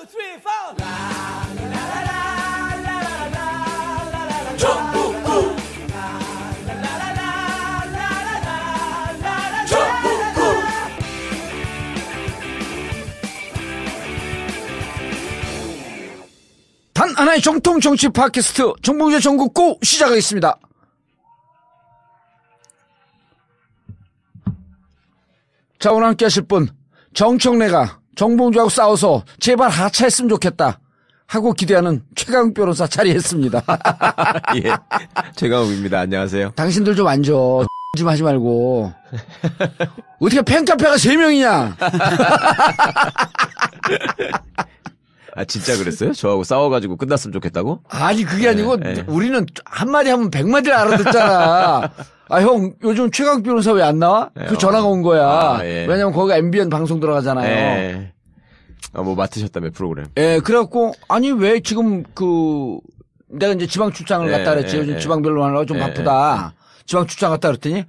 3, 4. 전국구 단 하나의 정통 정치 팟캐스트 정봉재 전국구 시작하겠습니다. 자, 오늘 함께 하실 분, 정청래가 정봉주하고 싸워서 제발 하차했으면 좋겠다 하고 기대하는 최강욱 변호사 자리했습니다. 예, 최강욱입니다. 안녕하세요. 당신들 좀 앉아. 좀 하지 말고. 어떻게 팬카페가 3명이냐? 아, 진짜 그랬어요? 저하고 싸워가지고 끝났으면 좋겠다고? 아니, 그게 아니고, 우리는 한마디 하면 100마디를 알아듣잖아. 아, 형, 요즘 최강욱 변호사 왜 안 나와? 그 전화가 온 거야. 아, 예. 왜냐면 거기가 MBN 방송 들어가잖아요. 예. 아, 뭐 맡으셨다며, 프로그램. 예, 그래갖고, 아니, 왜 지금 내가 이제 지방 출장을 갔다 그랬지. 요즘 지방 변론 하느라고 좀 바쁘다. 지방 출장 갔다 그랬더니,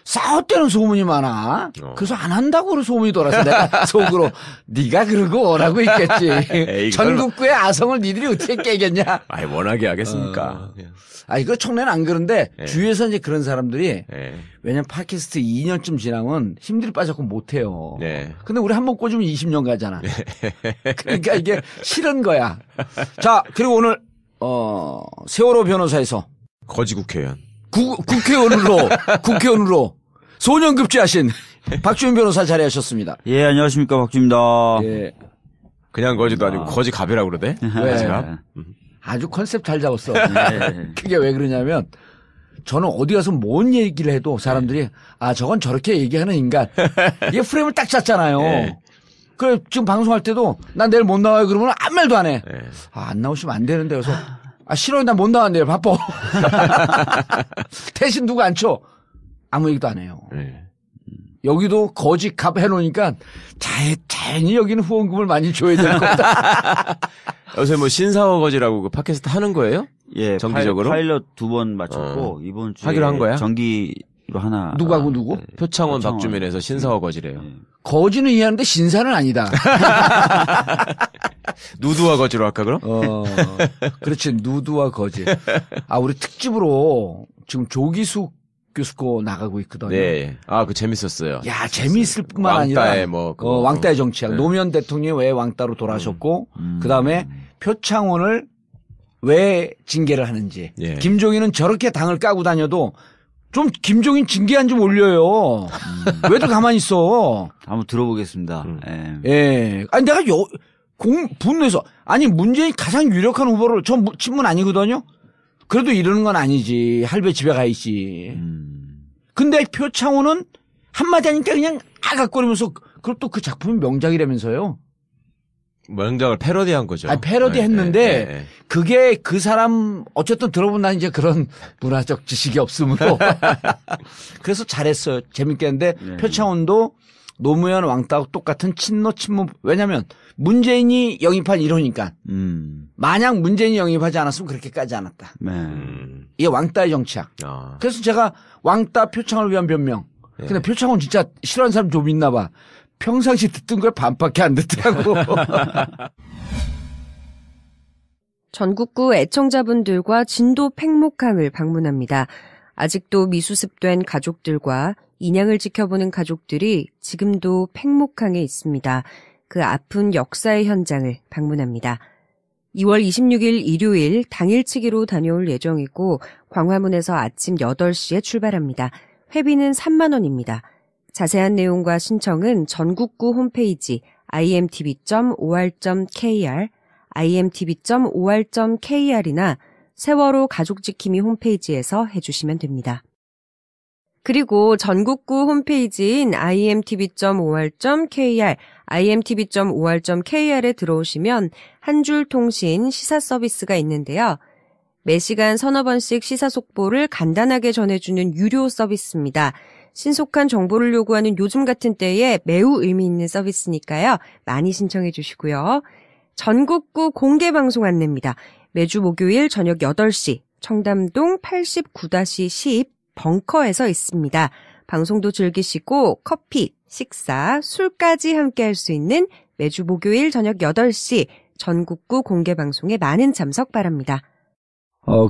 싸웠다는 소문이 많아. 그래서 안 한다고 그런 소문이 돌아서 내가 속으로 네가 그러고 오라고 있겠지. 에이, 전국구의 아성을 니들이 어떻게 깨겠냐. 아이, 워낙에 하겠습니까. 아, 이거 청래는 안 그런데 주위에서 이제 그런 사람들이 예. 왜냐면 팟캐스트 2년쯤 지나면 힘들이 빠져고 못해요. 네. 근데 우리 한 번 꽂으면 20년 가잖아. 그러니까 이게 싫은 거야. 자, 그리고 오늘 세월호 변호사에서 거지 국회의원. 국회의원으로 소년급제하신 박주민 변호사 자리하셨습니다. 예, 안녕하십니까, 박주입니다. 예. 그냥 거지도 아니고 거지 갑이라고 그러대? 왜? 거지갑? 아주 컨셉 잘 잡았어. 그게 왜 그러냐면 저는 어디 가서 뭔 얘기를 해도 사람들이 아, 저건 저렇게 얘기하는 인간. 이게 프레임을 딱 짰잖아요. 네. 그래, 지금 방송할 때도 난 내일 못 나와요 그러면 아무 말도 안 해. 네. 아, 안 나오시면 안 되는데 그래서 아, 싫어요. 난 못 나왔네요. 바빠. 대신 누구 안 쳐. 아무 얘기도 안 해요. 네. 여기도 거지 갑 해놓으니까 자연히 여기는 후원금을 많이 줘야 될 겁니다. 요새 뭐 신사워 거지라고 그 팟캐스트 하는 거예요? 예, 정기적으로? 파일럿 2번 마쳤고, 이번 주에. 하기로 한 거야? 정기로 하나. 누구하고 누구? 표창원 박주민에서 신사워 거지래요. 거지는 이해하는데 신사는 아니다. 누드와 거지로 할까, 그럼? 그렇지. 누드와 거지. 아, 우리 특집으로 지금 조기숙 교수 거 나가고 있거든요. 네. 아, 그 재밌었어요. 야, 재미있을 뿐만 아니라. 왕따의 뭐, 왕따의 정치학. 네. 노무현 대통령이 왜 왕따로 돌아가셨고, 그 다음에 표창원을 왜 징계를 하는지. 예. 김종인은 저렇게 당을 까고 다녀도 좀 김종인 징계한 좀 올려요. 왜들 가만히 있어. 한번 들어보겠습니다. 예. 예. 아니, 내가 분노해서. 아니, 문재인 가장 유력한 후보를 저 친문 아니거든요? 그래도 이러는 건 아니지. 할배 집에 가 있지. 근데 표창원은 한마디 하니까 그냥 아각거리면서 그걸 또 그 작품이 명작이라면서요. 명작을 패러디한 거죠. 아니, 패러디 했는데 그게 그 사람 어쨌든 들어본 난 이제 그런 문화적 지식이 없으므로 그래서 잘했어요. 재밌게 했는데 표창원도 노무현 왕따하고 똑같은 친노. 왜냐면 문재인이 영입한 이러니까 만약 문재인이 영입하지 않았으면 그렇게 까지 않았다. 네. 이게 왕따의 정치야. 그래서 제가 왕따 표창을 위한 변명. 근데 표창원 진짜 싫어하는 사람 좀 있나 봐. 평상시 듣던 걸 반밖에 안 듣더라고. 전국구 애청자분들과 진도 팽목항을 방문합니다. 아직도 미수습된 가족들과 인양을 지켜보는 가족들이 지금도 팽목항에 있습니다. 그 아픈 역사의 현장을 방문합니다. 2월 26일 일요일 당일치기로 다녀올 예정이고 광화문에서 아침 8시에 출발합니다. 회비는 3만 원입니다. 자세한 내용과 신청은 전국구 홈페이지 imtv.or.kr, imtv.or.kr이나 세월호 가족지킴이 홈페이지에서 해주시면 됩니다. 그리고 전국구 홈페이지인 imtv.or.kr, imtv.or.kr에 들어오시면 한 줄 통신 시사 서비스가 있는데요. 매시간 서너 번씩 시사 속보를 간단하게 전해주는 유료 서비스입니다. 신속한 정보를 요구하는 요즘 같은 때에 매우 의미 있는 서비스니까요. 많이 신청해 주시고요. 전국구 공개방송 안내입니다. 매주 목요일 저녁 8시 청담동 89-10 벙커에서 있습니다. 방송도 즐기시고 커피, 식사, 술까지 함께 할 수 있는 매주 목요일 저녁 8시 전국구 공개방송에 많은 참석 바랍니다.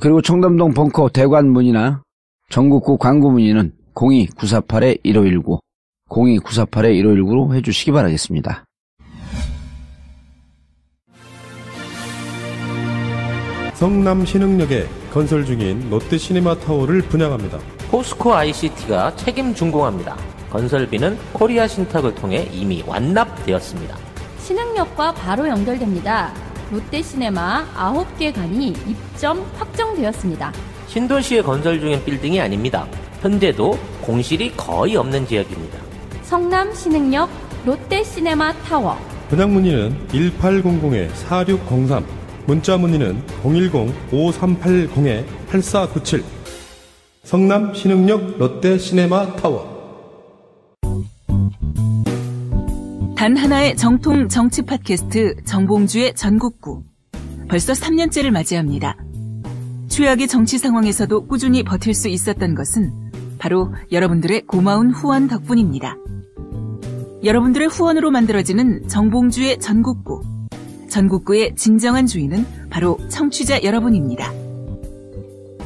그리고 청담동 벙커 대관 문의나 전국구 광구 문의는 02-948-1519, 02-948-1519로 해주시기 바라겠습니다. 성남 신흥역에 건설 중인 롯데시네마타워를 분양합니다. 포스코 ICT가 책임 준공합니다. 건설비는 코리아 신탁을 통해 이미 완납되었습니다. 신흥역과 바로 연결됩니다. 롯데시네마 9개관이 입점 확정되었습니다. 신도시에 건설 중인 빌딩이 아닙니다. 현재도 공실이 거의 없는 지역입니다. 성남 신흥역 롯데시네마 타워. 분양 문의는 1800-4603, 문자 문의는 010-5380-8497. 성남 신흥역 롯데시네마 타워. 단 하나의 정통 정치 팟캐스트 정봉주의 전국구. 벌써 3년째를 맞이합니다. 최악의 정치 상황에서도 꾸준히 버틸 수 있었던 것은 바로 여러분들의 고마운 후원 덕분입니다. 여러분들의 후원으로 만들어지는 정봉주의 전국구. 전국구의 진정한 주인은 바로 청취자 여러분입니다.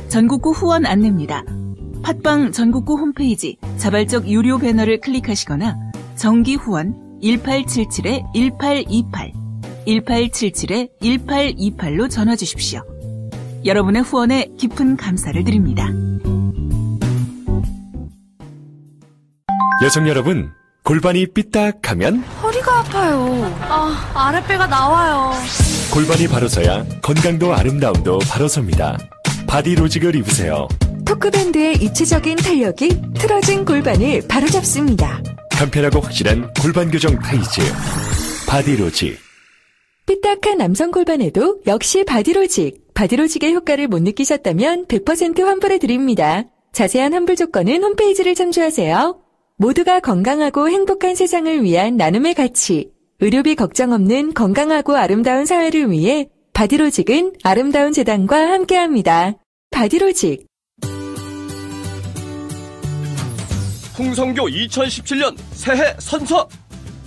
전국구 후원 안내입니다. 팟빵 전국구 홈페이지 자발적 유료 배너를 클릭하시거나 정기 후원 1877-1828, 1877-1828로 전화 주십시오. 여러분의 후원에 깊은 감사를 드립니다. 여성 여러분, 골반이 삐딱하면 허리가 아파요. 아랫배가 나와요. 골반이 바로 서야 건강도 아름다움도 바로 섭니다. 바디로직을 입으세요. 토크밴드의 입체적인 탄력이 틀어진 골반을 바로잡습니다. 간편하고 확실한 골반 교정 타이즈 바디로직. 삐딱한 남성 골반에도 역시 바디로직. 바디로직의 효과를 못 느끼셨다면 100% 환불해드립니다. 자세한 환불 조건은 홈페이지를 참조하세요. 모두가 건강하고 행복한 세상을 위한 나눔의 가치. 의료비 걱정 없는 건강하고 아름다운 사회를 위해 바디로직은 아름다운 재단과 함께합니다. 바디로직. 풍성교 2017년 새해 선서.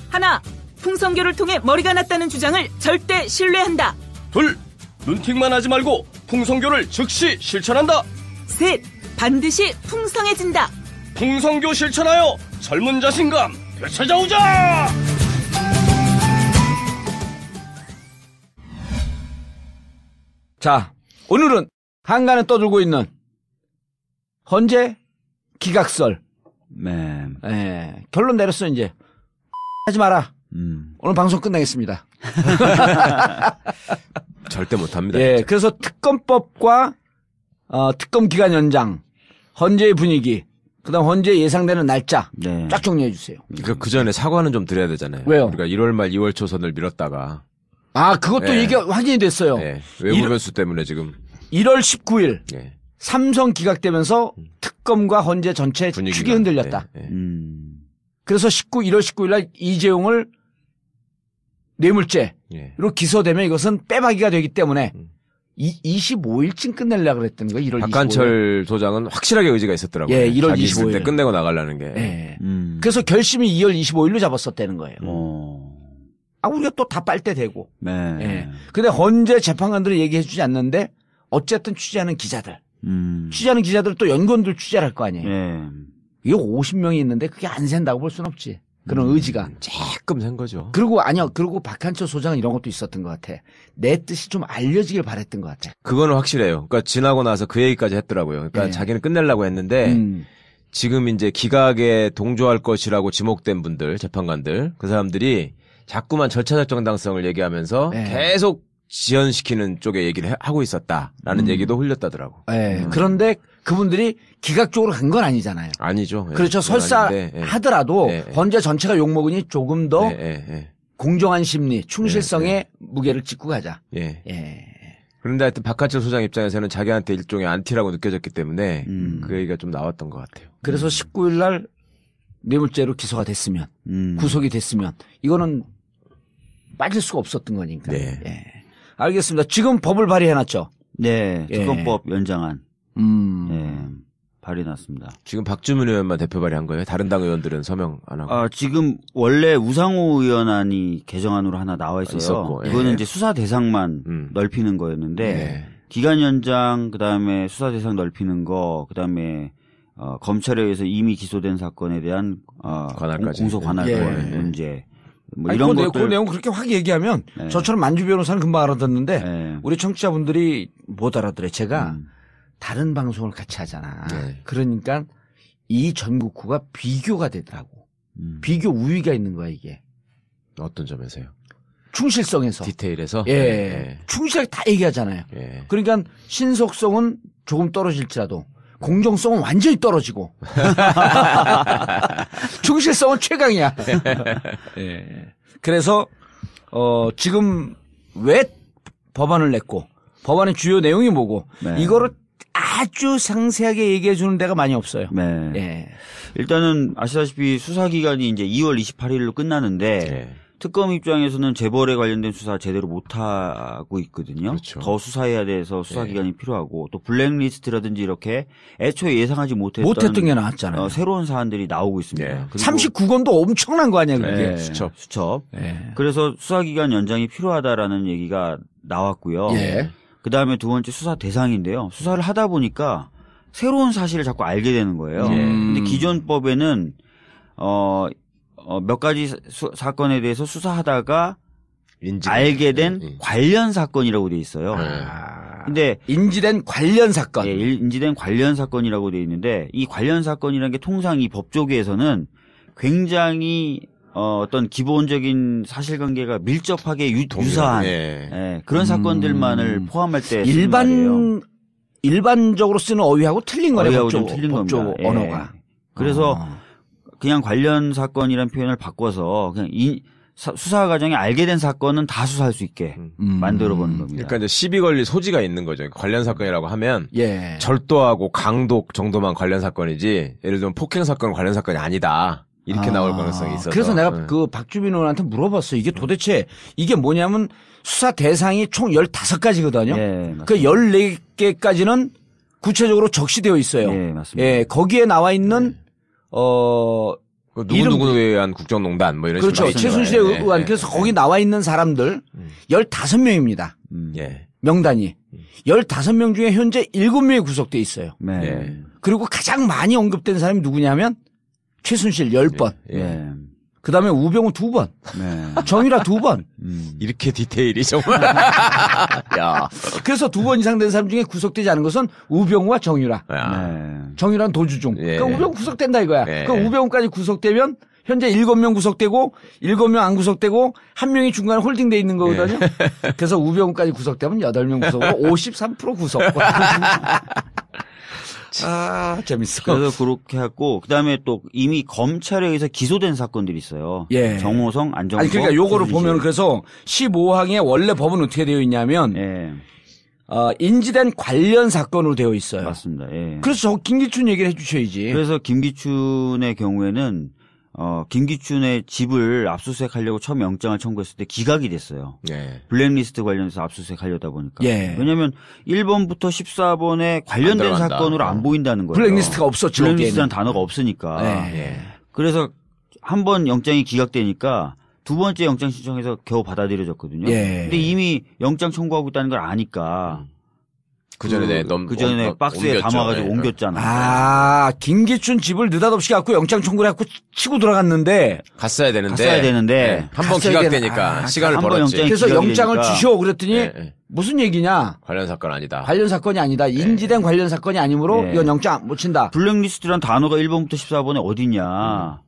하나, 풍성교를 통해 머리가 났다는 주장을 절대 신뢰한다. 둘, 눈팅만 하지 말고 풍성교를 즉시 실천한다. 셋, 반드시 풍성해진다. 풍성교 실천하여 젊은 자신감 되찾아오자. 자, 오늘은 한간에 떠들고 있는 헌재 기각설. 네. 예, 결론 내렸어 이제. 하지 마라. 오늘 방송 끝나겠습니다. 절대 못합니다. 예, 진짜. 그래서 특검법과 특검 기간 연장, 헌재의 분위기, 그다음 헌재 예상되는 날짜 네. 쫙 정리해 주세요. 그 전에 사과는 좀 드려야 되잖아요. 왜요? 우리가 1월 말 2월 초선을 미뤘다가. 그것도 예. 이게 확인이 됐어요. 예. 외부 변수 때문에 지금. 1월 19일 예. 삼성 기각되면서 특검과 헌재 전체 분위기가. 축이 흔들렸다. 예. 예. 그래서 1월 19일 날 이재용을 뇌물죄로 예. 기소되면 이것은 빼박이가 되기 때문에 25일쯤 끝내려고 그랬던 거예요. 1월 25일. 박한철 소장은 확실하게 의지가 있었더라고요. 예, 1월 자기 있을 25일. 때 끝내고 나가려는 게. 예. 그래서 결심이 2월 25일로 잡았었다는 거예요. 우리가 또 다 빨대 대고. 네. 예. 근데 헌재 재판관들은 얘기해 주지 않는데 어쨌든 취재하는 기자들. 취재하는 기자들 또 연구원들 취재를 할 거 아니에요. 네. 이거 50명이 있는데 그게 안 샌다고 볼 수는 없지. 그런 의지가. 조금 센 거죠. 그리고 그리고 박한철 소장은 이런 것도 있었던 것 같아. 내 뜻이 좀 알려지길 바랬던 것 같아. 그거는 확실해요. 그러니까 지나고 나서 그 얘기까지 했더라고요. 그러니까 예. 자기는 끝내려고 했는데 지금 이제 기각에 동조할 것이라고 지목된 분들, 재판관들, 그 사람들이 자꾸만 절차적 정당성을 얘기하면서 예. 계속 지연시키는 쪽에 얘기를 하고 있었다라는 얘기도 흘렸다더라고. 예. 그런데 그분들이 기각 쪽으로 간 건 아니잖아요. 아니죠. 예. 그렇죠. 설사 아닌데, 예. 하더라도 예, 예. 헌재 전체가 욕먹으니 조금 더 예. 공정한 심리, 충실성에 예, 무게를 찍고 가자. 예. 예. 그런데 하여튼 박한철 소장 입장에서는 자기한테 일종의 안티라고 느껴졌기 때문에 그 얘기가 좀 나왔던 것 같아요. 그래서 19일 날 뇌물죄로 기소가 됐으면, 구속이 됐으면 이거는 빠질 수가 없었던 거니까. 네. 예. 알겠습니다. 지금 법을 발의해놨죠. 네. 예. 특검법 연장안. 음. 네. 발의났습니다. 지금 박주민 의원만 대표 발의한 거예요? 다른 당 의원들은 서명 안 하고? 지금 원래 우상호 의원안이 개정안으로 하나 나와 있어요. 있었고, 이거는 예. 이제 수사 대상만 넓히는 거였는데 기간 연장, 그다음에 수사 대상 넓히는 거, 그다음에 검찰에 의해서 이미 기소된 사건에 대한 관할까지. 공소 관할 예. 문제. 뭐 아니, 이런 그 것들. 내용 그렇게 확 얘기하면 저처럼 만주 변호사는 금방 알아듣는데 우리 청취자분들이 못 알아들어요. 제가 다른 방송을 같이 하잖아. 그러니까 이 전국구가 비교가 되더라고. 비교 우위가 있는 거야 이게. 어떤 점에서요? 충실성에서. 디테일에서? 예. 충실하게 다 얘기하잖아요. 예. 그러니까 신속성은 조금 떨어질지라도 공정성은 완전히 떨어지고 충실성은 최강이야. 예. 그래서 지금 왜 법안을 냈고 법안의 주요 내용이 뭐고 이거를 아주 상세하게 얘기해 주는 데가 많이 없어요. 네. 예. 일단은 아시다시피 수사 기간이 이제 2월 28일로 끝나는데 특검 입장에서는 재벌에 관련된 수사 제대로 못 하고 있거든요. 그렇죠. 더 수사해야 돼서 수사 기간이 필요하고 또 블랙리스트라든지 이렇게 애초에 예상하지 못했던 게 나왔잖아요. 새로운 사안들이 나오고 있습니다. 39건도 엄청난 거 아니야, 그게. 수첩. 그래서 수사 기간 연장이 필요하다라는 얘기가 나왔고요. 그다음에 두 번째 수사 대상인데요. 수사를 하다 보니까 새로운 사실을 자꾸 알게 되는 거예요. 근데 기존 법에는 몇 가지 사건에 대해서 수사하다가 알게 된 관련 사건이라고 돼 있어요. 근데 인지된 관련 사건. 예, 인지된 관련 사건이라고 돼 있는데 이 관련 사건이라는 게 통상 이 법조계에서는 굉장히 어떤 기본적인 사실관계가 밀접하게 유사한 그런 사건들만을 포함할 때 일반적으로 쓰는 어휘하고 틀린 거네. 법조 언어가. 그래서 그냥 관련 사건이라는 표현을 바꿔서 그냥 수사 과정에 알게 된 사건은 다 수사할 수 있게 만들어보는 겁니다. 그러니까 이제 시비 걸릴 소지가 있는 거죠. 관련 사건이라고 하면 절도하고 강독 정도만 관련 사건이지 예를 들면 폭행 사건 관련 사건이 아니다. 이렇게 나올 가능성이 있어서. 그래서 내가 그 박주민 의원한테 물어봤어. 이게 도대체 이게 뭐냐면 수사 대상이 총 15가지거든요. 그 14개까지는 구체적으로 적시되어 있어요. 맞습니다. 거기에 나와 있는 누구누구에 의한 국정농단 뭐 이런 그렇죠. 식으로. 최순실에 의한 그래서 거기 나와 있는 사람들 15명입니다. 명단이. 15명 중에 현재 7명이 구속돼 있어요. 그리고 가장 많이 언급된 사람이 누구냐면 최순실 10번. 그 다음에 우병우 2번. 정유라 2번. 이렇게 디테일이 정말. 야. 그래서 2번 이상 된 사람 중에 구속되지 않은 것은 우병우와 정유라. 정유라는 도주 중. 그러니까 우병우 구속된다 이거야. 그럼 우병우까지 구속되면 현재 7명 구속되고 7명 안 구속되고 1명이 중간에 홀딩돼 있는 거거든요. 그래서 우병우까지 구속되면 8명 구속으로 53% 구속. 재밌어. 그래서 그렇게 하고 그다음에 또 이미 검찰에 의해서 기소된 사건들이 있어요. 정호성, 안정범. 아니 그러니까 요거를 보면 그래서 15항에 원래 법은 어떻게 되어 있냐면 인지된 관련 사건으로 되어 있어요. 맞습니다. 그래서 김기춘 얘기를 해 주셔야지. 그래서 김기춘의 경우에는 김기춘의 집을 압수수색하려고 처음 영장을 청구했을 때 기각이 됐어요. 블랙리스트 관련해서 압수수색하려다 보니까. 왜냐하면 1번부터 14번에 관련된 사건으로 안 보인다는 거예요. 블랙리스트가 없었죠. 블랙리스트라는 단어가 없으니까. 그래서 한 번 영장이 기각되니까 두 번째 영장 신청해서 겨우 받아들여졌거든요. 근데 이미 영장 청구하고 있다는 걸 아니까. 그 전에 박스에 옮겼죠. 담아가지고 옮겼잖아요. 김기춘 집을 느닷없이 갖고 영장 청구를 해갖고 치고 들어갔는데. 갔어야 되는데. 한 번 기각되니까 시간을 벌었지. 그래서 영장을 주시오 그랬더니 무슨 얘기냐. 관련 사건 아니다. 관련 사건이 아니다. 인지된 관련 사건이 아니므로 이건 영장 못 친다. 블랙리스트란 단어가 1번부터 14번에 어디냐.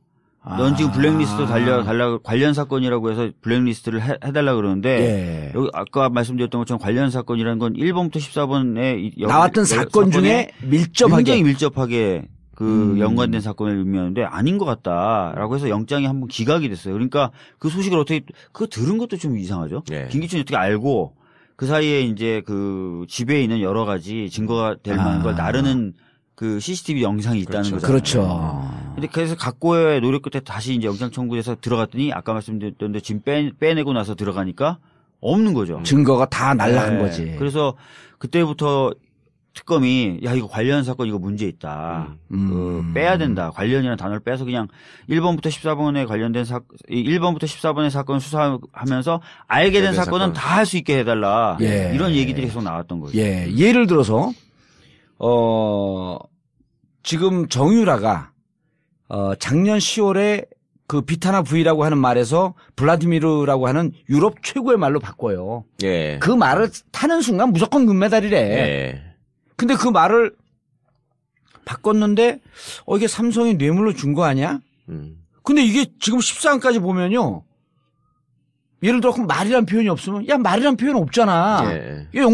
넌 지금 블랙리스트 달라고 관련 사건이라고 해서 블랙리스트를 해달라 그러는데 여기 아까 말씀드렸던 것처럼 관련 사건이라는 건 1번부터 14번에 나왔던 사건 중에 굉장히 밀접하게 그 연관된 사건을 의미하는데 아닌 것 같다라고 해서 영장이 한번 기각이 됐어요. 그러니까 그 소식을 어떻게 그거 들은 것도 좀 이상하죠. 김기춘이 어떻게 알고 그 사이에 이제 그 집에 있는 여러 가지 증거가 될 만한 걸 나르는 그 CCTV 영상이 있다는 거잖아요. 그렇죠. 근데 그래서 각고의 노력 끝에 다시 이제 영장 청구돼서 들어갔더니 아까 말씀드렸던데 지금 빼내고 나서 들어가니까 없는 거죠. 증거가 다 날라간 거지. 그래서 그때부터 특검이 야 이거 관련 사건 이거 문제 있다. 빼야 된다. 관련이라는 단어를 빼서 그냥 1번부터 14번에 관련된 1번부터 14번의 사건을 수사하면서 알게 된 사건은 다 할 수 있게 해달라. 예. 이런 얘기들이 계속 나왔던 거죠. 예. 예를 들어서 지금 정유라가 작년 10월에 그 비타나 V라고 하는 말에서 블라디미르라고 하는 유럽 최고의 말로 바꿔요. 예. 그 말을 타는 순간 무조건 금메달이래. 예. 근데 그 말을 바꿨는데 이게 삼성이 뇌물로 준 거 아니야? 근데 이게 지금 14강까지 보면요. 예를 들어 말이란 표현이 없으면 야 말이란 표현 없잖아. 예. 이게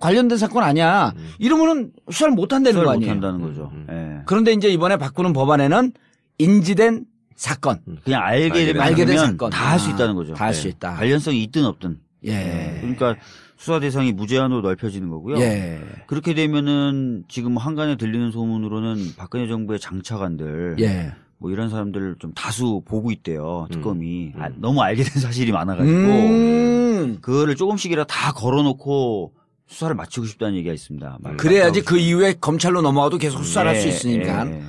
관련된 사건 아니야. 이러면은 수사를 못 한다는 거 아니에요. 못 한다는 거죠. 예. 그런데 이제 이번에 바꾸는 법안에는 인지된 사건. 그냥 알게 된 사건 다 할 수 있다는 거죠. 다 할 수 있다. 관련성이 있든 없든. 예. 그러니까 수사 대상이 무제한으로 넓혀지는 거고요. 예. 그렇게 되면은 지금 한간에 들리는 소문으로는 박근혜 정부의 장차관들 예. 뭐 이런 사람들 좀 다수 보고 있대요. 특검이 너무 알게 된 사실이 많아가지고 그거를 조금씩이라 다 걸어놓고 수사를 마치고 싶다는 얘기가 있습니다. 그래야지 그 이후에 검찰로 넘어가도 계속 수사를 할 수 예, 있으니까. 예.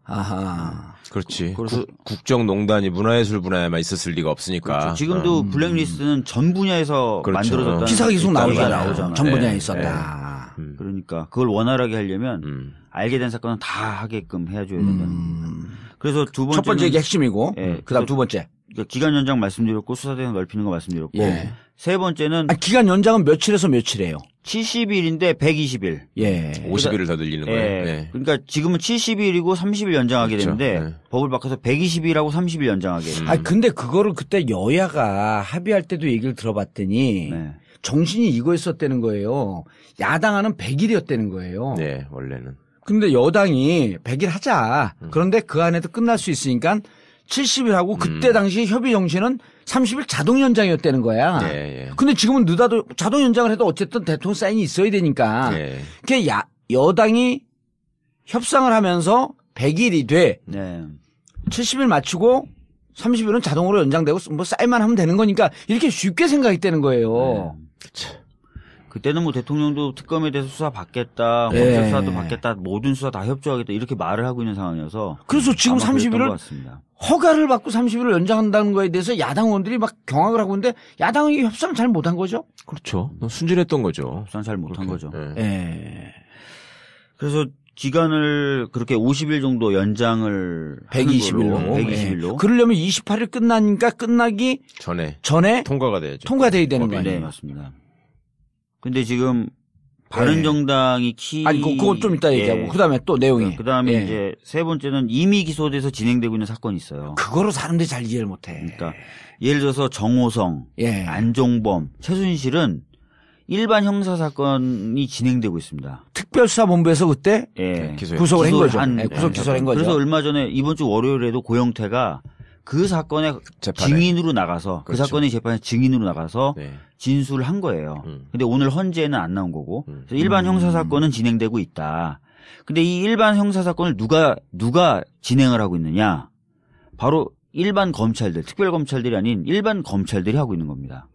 아하. 그렇지. 그래서 국정농단이 문화예술 분야에만 있었을 리가 없으니까. 그렇죠. 지금도 블랙리스트는 전 분야에서 그렇죠. 만들어졌다는 기사가 계속 나오잖아요. 나오잖아요. 전 분야에 네. 있었다. 그러니까 그걸 원활하게 하려면 알게 된 사건은 다 하게끔 해줘야 된다는 겁니다. 그래서 두 번째 첫 번째 게 핵심이고, 예, 그다음 두 번째. 그러니까 기간 연장 말씀드렸고 수사 대상 넓히는 거 말씀드렸고, 예. 세 번째는 기간 연장은 며칠에서 며칠이에요? 70일인데 120일. 예. 50일을 더 늘리는 거예요. 예. 예. 그러니까 지금은 70일이고 30일 연장하게 그렇죠. 되는데 예. 법을 바꿔서 120일하고 30일 연장하게. 근데 그거를 그때 여야가 합의할 때도 얘기를 들어봤더니 네. 정신이 이거였었다는 거예요. 야당안은 100일이었다는 거예요. 네, 원래는. 근데 여당이 100일 하자. 그런데 그 안에도 끝날 수 있으니까 70일 하고 그때 당시 협의 정신은 30일 자동 연장이었다는 거야. 예, 예. 근데 지금은 늦어도 자동 연장을 해도 어쨌든 대통령 사인이 있어야 되니까. 예. 그게 여당이 협상을 하면서 100일이 돼. 네. 70일 맞추고 30일은 자동으로 연장되고 뭐 사인만 하면 되는 거니까 이렇게 쉽게 생각했다는 거예요. 네. 그때는 뭐 대통령도 특검에 대해서 수사 받겠다, 네. 검찰 수사도 받겠다, 모든 수사 다 협조하겠다 이렇게 말을 하고 있는 상황이어서. 그래서 지금 아마 그랬던 30일을 것 같습니다. 허가를 받고 30일을 연장한다는 거에 대해서 야당 의원들이 막 경악을 하고 있는데 야당이 협상을 잘 못한 거죠? 그렇죠. 순진했던 거죠. 협상 잘 못한 거죠. 예. 예. 그래서 기간을 그렇게 50일 정도 연장을 120일로. 120일로. 예. 그러려면 28일 끝나니까 끝나기 전에 통과가 돼야죠. 통과돼야 되는 네, 거예요. 맞습니다. 근데 지금 바른정당이 아니 그건 좀 이따 얘기하고 그다음에 또 내용이. 그다음에 예. 이제 세 번째는 이미 기소돼서 진행되고 있는 사건이 있어요. 그거로 사람들이 잘 이해를 못 해. 그러니까 예를 들어서 정호성, 안종범, 최순실은 일반 형사 사건이 진행되고 있습니다. 특별수사본부에서 그때 구속을 한 거죠. 구속 기소를 한 거죠. 그래서 얼마 전에 이번 주 월요일에도 고영태가 그 사건의 증인으로 나가서 그 사건의 재판에 증인으로 나가서 진술을 한 거예요. 근데 오늘 헌재에는 안 나온 거고 그래서 일반 형사 사건은 진행되고 있다. 근데 이 일반 형사 사건을 누가 진행을 하고 있느냐? 바로 일반 검찰들, 특별 검찰들이 아닌 일반 검찰들이 하고 있는 겁니다.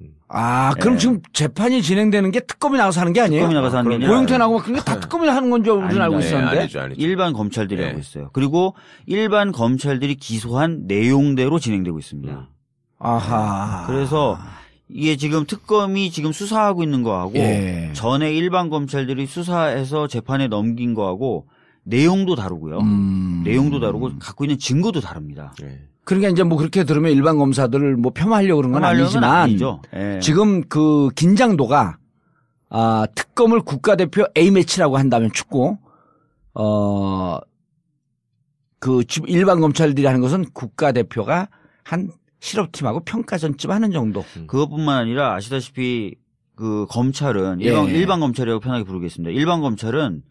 그럼 지금 재판이 진행되는 게 특검이 나가서 하는 게 아니에요? 특검이 나가서 하는 게 아니라 고영태 나오고 그런 게 다 특검이 하는 건 줄 우리는 알고 있었는데. 아니죠. 일반 검찰들이 하고 있어요. 그리고 일반 검찰들이 기소한 내용대로 진행되고 있습니다. 아하. 그래서 이게 지금 특검이 지금 수사하고 있는 거하고 전에 일반 검찰들이 수사해서 재판에 넘긴 거하고 내용도 다르고요. 내용도 다르고 갖고 있는 증거도 다릅니다. 그러니까 이제 뭐 그렇게 들으면 일반 검사들을 뭐 폄하하려고 그런 건 아니지만 지금 그 긴장도가 특검을 국가대표 A매치라고 한다면 축구 그 일반 검찰들이 하는 것은 국가대표가 한 실업팀하고 평가전쯤 하는 정도. 그것뿐만 아니라 아시다시피 그 검찰은 일반 검찰이라고 편하게 부르겠습니다. 일반 검찰은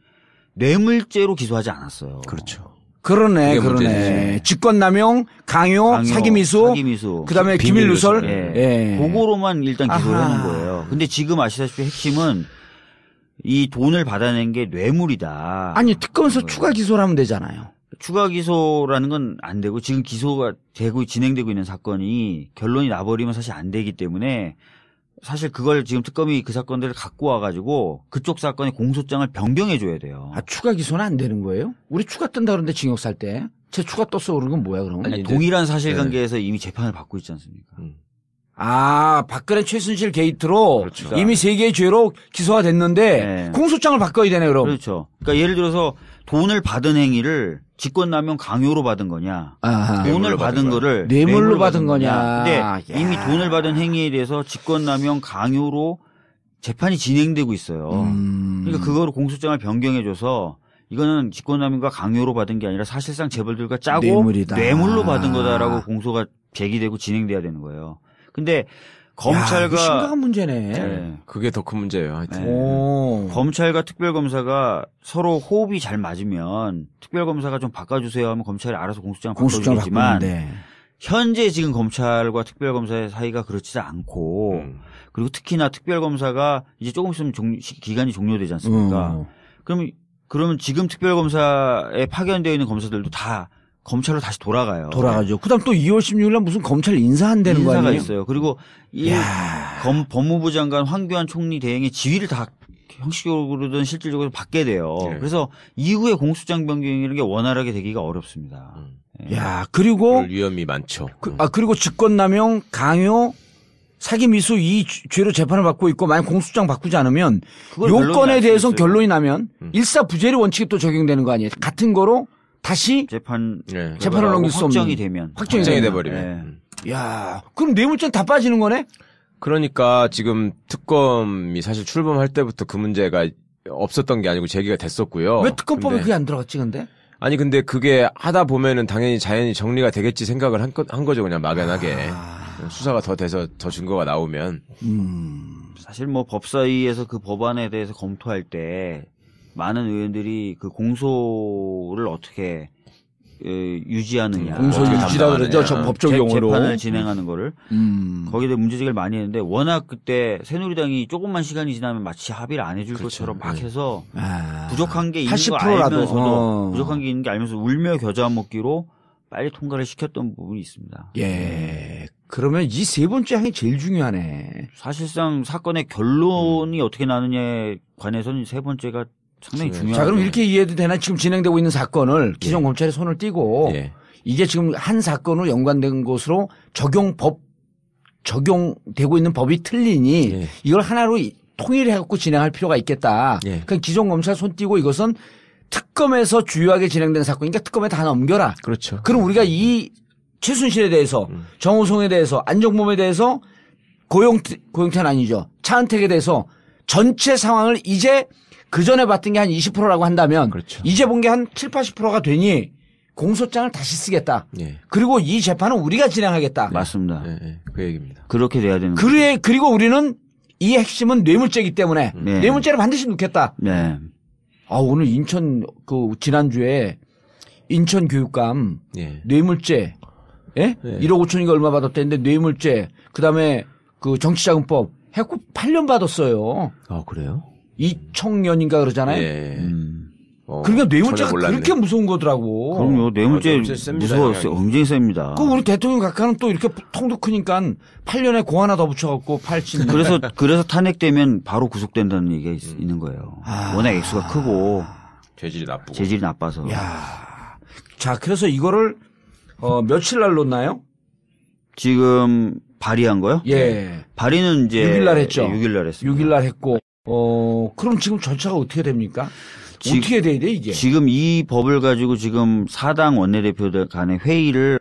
뇌물죄로 기소하지 않았어요. 그렇죠. 그러네. 직권남용, 강요, 사기미수, 그다음에 기밀누설. 그거로만 일단 기소를 해놓은 거예요. 근데 지금 아시다시피 핵심은 이 돈을 받아낸 게 뇌물이다. 아니 특검에서 추가 기소를 하면 되잖아요. 추가 기소라는 건 안 되고 지금 기소가 되고 진행되고 있는 사건이 결론이 나버리면 사실 안 되기 때문에 사실 그걸 지금 특검이 그 사건들을 갖고 와가지고 그쪽 사건의 공소장을 변경해줘야 돼요. 아, 추가 기소는 안 되는 거예요? 우리 추가 뜬다 그러는데 징역 살 때. 제 추가 떴어 그런 건 뭐야 그러면? 아니, 동일한 사실관계에서 이미 재판을 받고 있지 않습니까? 아, 박근혜 최순실 게이트로 그렇죠. 이미 3개의 죄로 기소가 됐는데 네. 공소장을 바꿔야 되네 그럼. 그렇죠. 그러니까 예를 들어서 돈을 받은 행위를 직권남용 강요로 받은 거냐, 아하. 돈을 받은 거를 뇌물로 받은 거냐. 근데 이미 돈을 받은 행위에 대해서 직권남용 강요로 재판이 진행되고 있어요. 그러니까 그거로 공소장을 변경해줘서 이거는 직권남용과 강요로 받은 게 아니라 사실상 재벌들과 짜고 뇌물이다. 뇌물로 받은 거다라고 공소가 제기되고 진행돼야 되는 거예요. 근데 검찰과 심각한 문제네. 네. 그게 더 큰 문제예요. 하여튼. 네. 검찰과 특별검사가 서로 호흡이 잘 맞으면 특별검사가 좀 바꿔주세요 하면 검찰이 알아서 공소장을 바꿔주겠지만 현재 지금 검찰과 특별검사의 사이가 그렇지 않고 그리고 특히나 특별검사가 이제 조금 있으면 기간이 종료되지 않습니까? 그러면 지금 특별검사에 파견되어 있는 검사들도 다 검찰로 다시 돌아가요. 돌아가죠. 그다음 또 2월 16일 날 무슨 검찰 인사한다는 거 아니에요? 인사가 있어요. 그리고 이 법무부 장관 황교안 총리 대행의 지위를 다 형식적으로든 실질적으로 받게 돼요. 그래서 이후에 공소장 변경이라는 게 원활하게 되기가 어렵습니다. 야, 그리고 위험이 많죠. 그리고 직권남용, 강요, 사기 미수 이 죄로 재판을 받고 있고 만약 공소장 바꾸지 않으면 요건에 대해서 결론이 나면 일사부재리 원칙이 또 적용되는 거 아니에요? 같은 거로 다시 재판을 넘길 수 없는 확정이 돼버리면. 야, 그럼 뇌물죄는 다 빠지는 거네? 그러니까 지금 특검이 사실 출범할 때부터 그 문제가 없었던 게 아니고 제기가 됐었고요. 왜 특검법에 그게 안 들어갔지 근데? 아니 근데 그게 하다 보면은 당연히 자연히 정리가 되겠지 생각을 한 거죠 그냥 막연하게. 수사가 더 돼서 더 증거가 나오면. 사실 뭐 법사위에서 그 법안에 대해서 검토할 때 많은 의원들이 그 공소를 어떻게 유지하느냐. 공소 유지라 그러죠. 저 법적 용어로. 재판을 진행하는 거를. 거기에 대해 문제제기를 많이 했는데 워낙 그때 새누리당이 조금만 시간이 지나면 마치 합의를 안 해줄 것처럼 막 해서 부족한 게 있는 거 알면서도 부족한 게 있는 게 알면서 울며 겨자 먹기로 빨리 통과를 시켰던 부분이 있습니다. 예. 그러면 이 세 번째 항이 제일 중요하네. 사실상 사건의 결론이 어떻게 나느냐에 관해서는 세 번째가 상당히 중요하죠. 자, 그럼 이렇게 이해도 되나? 지금 진행되고 있는 사건을 기존 검찰이 손을 띄고 이게 지금 한 사건으로 연관된 것으로 적용되고 있는 법이 틀리니 이걸 하나로 통일해갖고 진행할 필요가 있겠다. 그러니까 기존 검찰 손 띄고 이것은 특검에서 주요하게 진행된 사건이니까 특검에 다 넘겨라. 그렇죠. 그럼 우리가 이 최순실에 대해서 정호성에 대해서 안정범에 대해서 고영태는 아니죠. 차은택에 대해서 전체 상황을 이제 그 전에 봤던 게 한 20%라고 한다면 이제 본 게 한 7, 80%가 되니 공소장을 다시 쓰겠다. 그리고 이 재판은 우리가 진행하겠다. 맞습니다. 그 얘기입니다. 그렇게 돼야 되는 거죠. 그리고 우리는 이 핵심은 뇌물죄이기 때문에 뇌물죄를 반드시 넣겠다. 아, 오늘 지난주에 인천 교육감 뇌물죄 1억 5천인가 얼마 받았대는데 뇌물죄 그다음에 그 정치자금법 해고 8년 받았어요. 아, 그래요? 2청년인가 그러잖아요. 그러니까 뇌물죄가 그렇게 무서운 거더라고. 그럼요. 뇌물죄 무서웠어요. 굉장히 셉니다. 그 우리 대통령 각하는 또 이렇게 통도 크니까 8년에 고 하나 더 붙여갖고 80. 그래서 탄핵되면 바로 구속된다는 얘기가 있는 거예요. 워낙 액수가 크고 재질이 나빠서. 야, 자 그래서 이거를 며칠 날 놓나요? 지금 발의한 거요? 발의는 이제 6일 날 했죠. 6일 날 했습니다. 6일 날 했고. 그럼 지금 절차가 어떻게 됩니까? 어떻게 돼야 돼 이게? 지금 이 법을 가지고 지금 사당 원내대표들 간의 회의를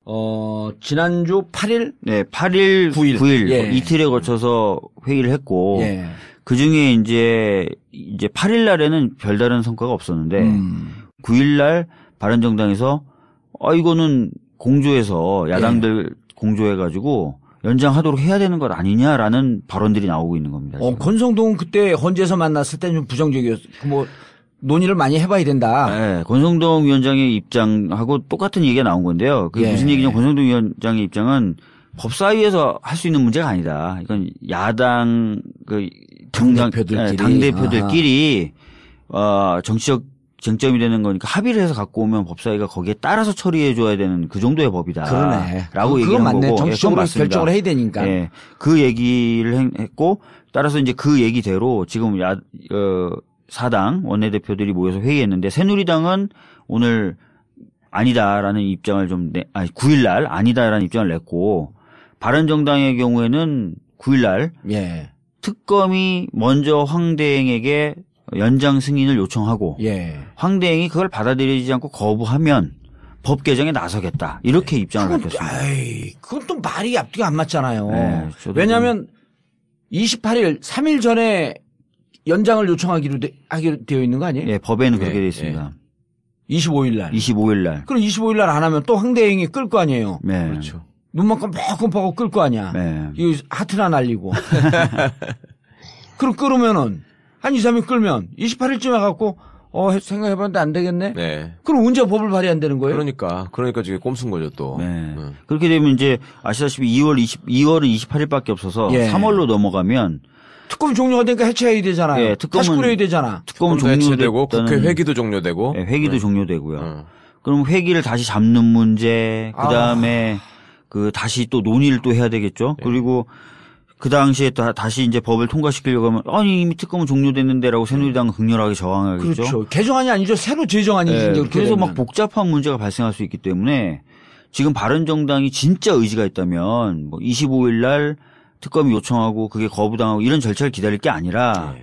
지난주 8일? 네, 8일, 9일 이틀에 거쳐서 회의를 했고 그 중에 이제 8일 날에는 별다른 성과가 없었는데 9일 날 바른정당에서 이거는 공조해서 야당들 공조해가지고 연장하도록 해야 되는 것 아니냐라는 발언들이 나오고 있는 겁니다. 권성동은 그때 헌재에서 만났을 때 좀 부정적이었어. 뭐 논의를 많이 해봐야 된다. 네, 권성동 위원장의 입장하고 똑같은 얘기가 나온 건데요. 그게 무슨 얘기냐? 권성동 위원장의 입장은 법사위에서 할 수 있는 문제가 아니다. 이건 야당 당대표들끼리 정치적 쟁점이 되는 거니까 합의를 해서 갖고 오면 법사위가 거기에 따라서 처리해 줘야 되는 그 정도의 법이다. 그러네. 라고 얘기한 맞네. 거고. 정치적으로 결정을 해야 되니까. 예. 그 얘기를 했고 따라서 이제 그 얘기대로 지금 사당 원내대표들이 모여서 회의했는데 새누리당은 오늘 아니다라는 입장을 9일날 아니다라는 입장을 냈고 바른정당의 경우에는 9일날 예. 특검이 먼저 황대행에게 연장 승인을 요청하고 예. 황대행이 그걸 받아들이지 않고 거부하면 법 개정에 나서겠다. 이렇게 입장을 밝혔습니다. 그건 또 말이 앞뒤가 안 맞잖아요. 네, 왜냐하면 28일 3일 전에 연장을 요청하기로 되어 있는 거 아니에요? 예, 법에는 그렇게 되어 있습니다. 25일 날. 25일 날. 그럼 25일 날 안 하면 또 황대행이 끌 거 아니에요? 네. 그렇죠. 눈만 깜빡깜빡하고 끌 거 아니야? 네. 이거 하트나 날리고. 그럼 끌으면은 한 2, 3일 끌면 28일쯤에 갖고 생각해봤는데 안 되겠네? 네. 그럼 언제 법을 발의한다는 거예요? 그러니까 지금 꼼수인 거죠 또. 네. 그렇게 되면 이제 아시다시피 2월은 28일밖에 없어서 예. 3월로 넘어가면 특검 종료가 되니까 해체해야 되잖아요. 예, 다시 꾸려야 되잖아. 특검은 종료되고 국회 회기도 종료되고. 네, 회기도 종료되고요. 그럼 회기를 다시 잡는 문제, 그 다음에 다시 또 논의를 또 해야 되겠죠. 네. 그리고 그 당시에 다시 이제 법을 통과시키려고 하면 아니 이미 특검은 종료됐는데라고 새누리당은 극렬하게 저항하겠죠. 그렇죠. 개정안이 아니죠. 새로 제정안이지. 네, 이제 그래서 막 복잡한 문제가 발생할 수 있기 때문에 지금 바른정당이 진짜 의지가 있다면 25일 날 특검이 요청하고 그게 거부당하고 이런 절차를 기다릴 게 아니라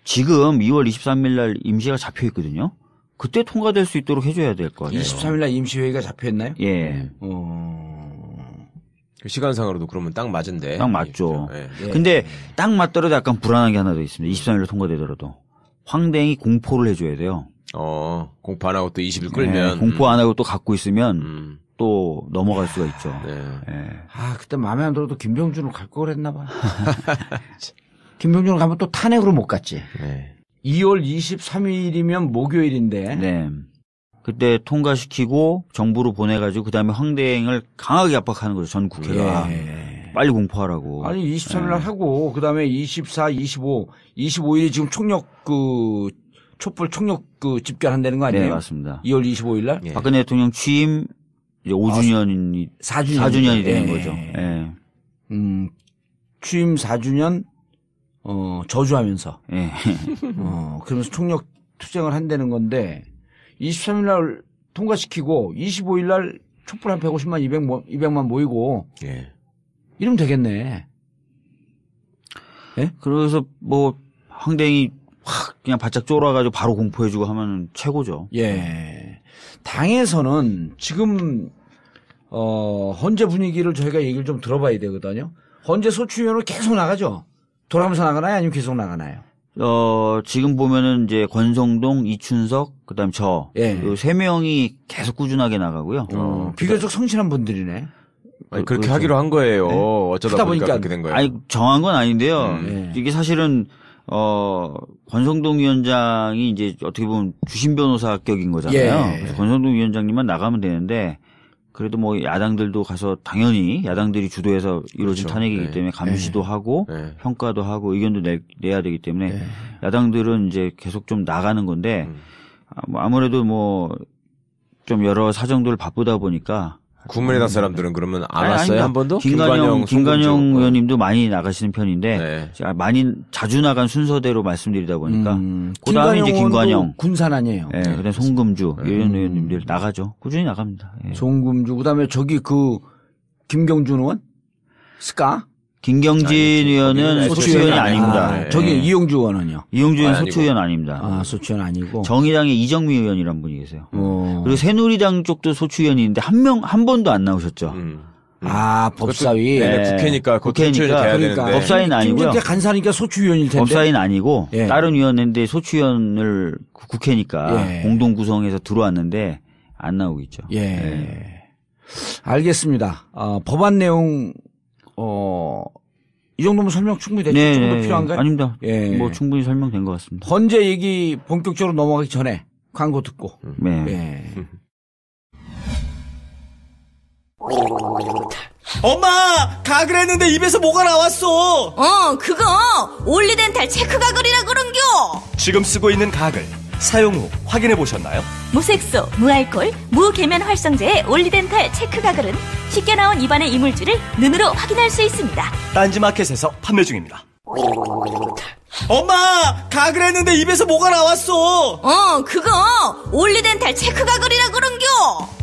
지금 2월 23일 날 임시가 잡혀 있거든요. 그때 통과될 수 있도록 해줘야 될 거 같아요. 23일 날 임시회의가 잡혀 있나요? 예. 그 시간상으로도 그러면 딱 맞은데. 딱 맞죠. 예. 근데 딱 맞더라도 약간 불안한 게 하나 더 있습니다. 23일로 통과되더라도. 황대행이 공포를 해줘야 돼요. 공포 안 하고 또 20일 끌면. 공포 안 하고 또 갖고 있으면 또 넘어갈 수가 있죠. 그때 마음에 안 들어도 김병준으로 갈 걸 했나 봐. 김병준으로 가면 또 탄핵으로 못 갔지. 2월 23일이면 목요일인데. 네. 그때 통과시키고 정부로 보내가지고 그다음에 황대행을 강하게 압박하는 거죠. 전 국회가. 빨리 공포하라고. 아니 23일 날 하고 그다음에 24, 25일이 지금 촛불 총력 집결한다는 거 아니에요? 네, 맞습니다. 2월 25일 날. 박근혜 대통령 취임 이제 5주년이 4주년이 되는 거죠. 예. 취임 4주년 저주하면서. 예. 그러면서 총력 투쟁을 한다는 건데 23일 날 통과시키고 25일 날 촛불 한 150만 200만 모이고 이러면 되겠네. 예? 그래서 황대행이 확 그냥 바짝 쫄아가지고 바로 공포해주고 하면 최고죠. 예. 당에서는 지금 헌재 분위기를 저희가 얘기를 좀 들어봐야 되거든요. 헌재 소추위원으로 계속 나가죠. 돌아가면서 나가나요? 아니면 계속 나가나요? 지금 보면은 이제 권성동, 이춘석, 그다음 저, 요 세 명이 계속 꾸준하게 나가고요. 비교적 성실한 분들이네. 아니, 그렇게 하기로 한 거예요. 네. 어쩌다 보니까 그렇게 된 거예요. 아니, 정한 건 아닌데요. 이게 사실은 권성동 위원장이 이제 어떻게 보면 주심 변호사격인 거잖아요. 그래서 권성동 위원장님만 나가면 되는데 그래도 야당들도 가서 당연히 야당들이 주도해서 이루어진 탄핵이기 때문에 감시도 하고 평가도 하고 의견도 내야 되기 때문에 야당들은 이제 계속 좀 나가는 건데 아무래도 좀 여러 사정들 바쁘다 보니까 국민의당 사람들은 그러면 안 왔어요? 아닙니다. 한 번도? 김관영 의원님도 많이 나가시는 편인데 제가 많이 자주 나간 순서대로 말씀드리다 보니까 그다음에 이제 김관영 군산 아니에요. 그다음에 송금주 이런 의원님들 나가죠. 꾸준히 나갑니다. 송금주 그다음에 저기 김경준 의원 스카 김경진 의원은 소추위원이 아닙니다. 저기 이용주 의원은요? 이용주 의원 소추위원 아닙니다. 소추위원 아니고. 정의당의 이정미 의원이란 분이 계세요. 그리고 새누리당 쪽도 소추위원이 있는데 한 번도 안 나오셨죠. 법사위. 국회니까 돼야 되는데. 법사위는 아니고요. 김진태 간사니까 소추위원일 텐데. 법사위는 아니고 다른 위원회인데 소추위원을 국회니까 공동 구성해서 들어왔는데 안 나오고 있죠. 알겠습니다. 법안 내용 이 정도면 설명 충분히 됐죠? 좀 더 필요한가요? 아닙니다. 충분히 설명된 것 같습니다. 헌재 얘기 본격적으로 넘어가기 전에 광고 듣고. 엄마! 가글 했는데 입에서 뭐가 나왔어! 그거 올리덴탈 체크 가글이라 그런겨! 지금 쓰고 있는 가글 사용 후 확인해 보셨나요? 무색소, 무알콜, 무계면 활성제의 올리덴탈 체크 가글은 쉽게 나온 입안의 이물질을 눈으로 확인할 수 있습니다. 딴지마켓에서 판매 중입니다. 엄마, 가글 했는데 입에서 뭐가 나왔어. 그거 올리덴탈 체크 가글이라 그런겨.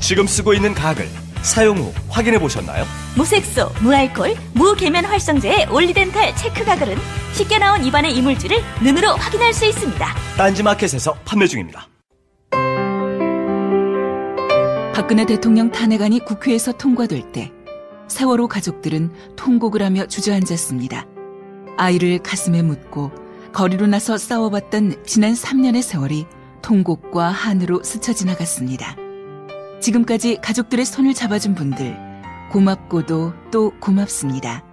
지금 쓰고 있는 가글 사용 후 확인해 보셨나요? 무색소, 무알콜, 무계면 활성제의 올리덴탈 체크 가글은 쉽게 나온 입안의 이물질을 눈으로 확인할 수 있습니다. 딴지마켓에서 판매 중입니다. 박근혜 대통령 탄핵안이 국회에서 통과될 때 세월호 가족들은 통곡을 하며 주저앉았습니다. 아이를 가슴에 묻고 거리로 나서 싸워봤던 지난 3년의 세월이 통곡과 한으로 스쳐 지나갔습니다. 지금까지 가족들의 손을 잡아준 분들 고맙고도 또 고맙습니다.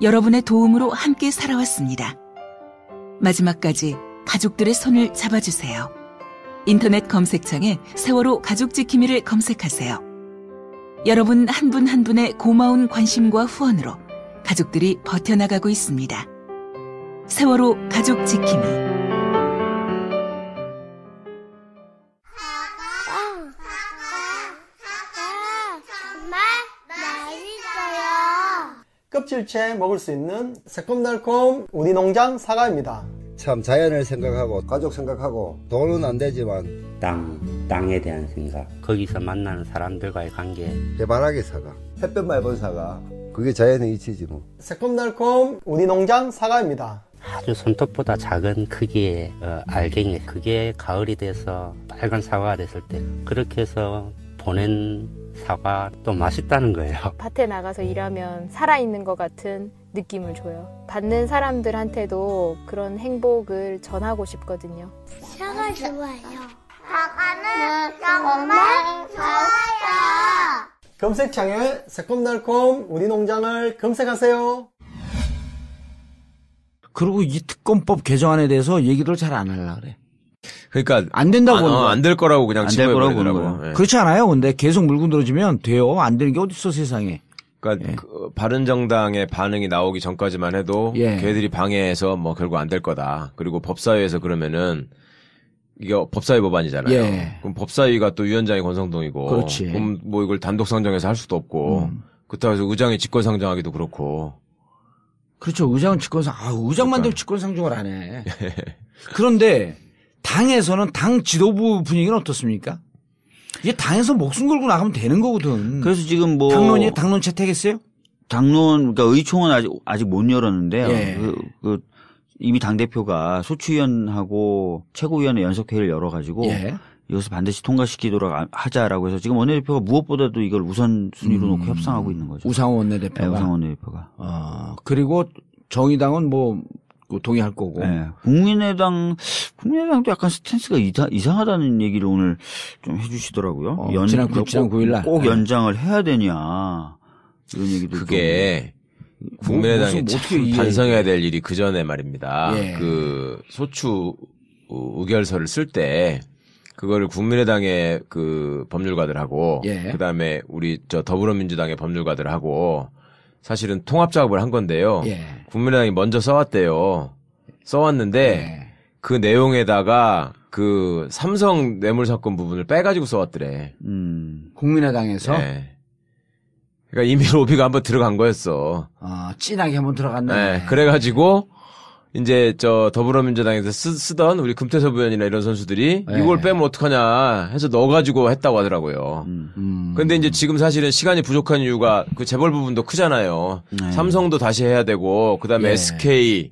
여러분의 도움으로 함께 살아왔습니다. 마지막까지 가족들의 손을 잡아주세요. 인터넷 검색창에 세월호 가족지킴이를 검색하세요. 여러분 한 분 한 분의 고마운 관심과 후원으로 가족들이 버텨나가고 있습니다. 세월호 가족지킴이. 껍질째 먹을 수 있는 새콤달콤 우리 농장 사과입니다. 참 자연을 생각하고 가족 생각하고 돈은 안 되지만 땅에 대한 생각, 거기서 만나는 사람들과의 관계. 해바라기 사과, 햇볕 맑은 사과, 그게 자연의 이치지 뭐. 새콤달콤 우리 농장 사과입니다. 아주 손톱보다 작은 크기의 알갱이, 그게 가을이 돼서 빨간 사과가 됐을 때 그렇게 해서 보낸 사과 또 맛있다는 거예요. 밭에 나가서 일하면 살아있는 것 같은 느낌을 줘요. 받는 사람들한테도 그런 행복을 전하고 싶거든요. 사과 좋아요. 사과는 정말 좋아요. 검색창에 새콤달콤 우리 농장을 검색하세요. 그리고 이 특검법 개정안에 대해서 얘기를 잘 안 하려고 그래. 그러니까 안 된다고 안 될 거라고 그냥 치부해버리더라고요. 네. 그렇지 않아요. 근데 계속 물고 늘어지면 돼요. 안 되는 게 어딨어 세상에. 그러니까 그 바른정당의 반응이 나오기 전까지만 해도 걔들이 방해해서 뭐 결국 안 될 거다. 그리고 법사위에서 그러면은 이게 법사위 법안이잖아요. 그럼 법사위가 또 위원장이 권성동이고, 그렇지. 그럼 뭐 이걸 단독 상정해서 할 수도 없고, 그렇다고 해서 의장이 직권 상정하기도 그렇고. 그렇죠. 의장은 의장만 되면 직권 상정을 안 해. 그런데 당에서는 당 지도부 분위기는 어떻습니까? 이게 당에서 목숨 걸고 나가면 되는 거거든. 그래서 지금 뭐 당론 채택했어요? 그러니까 의총은 아직 못 열었는데요. 이미 당대표가 소추위원하고 최고위원회 연석회의를 열어가지고 이것을 반드시 통과시키도록 하자라고 해서 지금 원내대표가 무엇보다도 이걸 우선순위로 놓고 협상하고 있는 거죠. 우상호 원내대표가. 네, 우상호 원내대표가. 그리고 정의당은 뭐 동의할 거고. 네. 국민의당도 약간 스탠스가 이상하다는 얘기를 오늘 좀 해주시더라고요. 지난 9일 날. 꼭 연장을 해야 되냐. 이런 얘기도. 그게 국민의당이 참 반성해야 될 일이 그 전에 말입니다. 그 소추 의결서를 쓸 때 그거를 국민의당의 그 법률가들하고 그다음에 우리 더불어민주당의 법률가들하고 사실은 통합 작업을 한 건데요. 국민의당이 먼저 써왔대요. 써왔는데 그 내용에다가 그 삼성 뇌물 사건 부분을 빼가지고 써왔더래. 국민의당에서? 그러니까 이미 로비가 한번 들어간 거였어. 진하게 한번 들어갔네. 그래가지고 이제 더불어민주당에서 쓰던 우리 금태섭 의원이나 이런 선수들이 이걸 빼면 어떡하냐 해서 넣어가지고 했다고 하더라고요. 근데 이제 지금 사실은 시간이 부족한 이유가 그 재벌 부분도 크잖아요. 삼성도 다시 해야 되고 그다음에 SK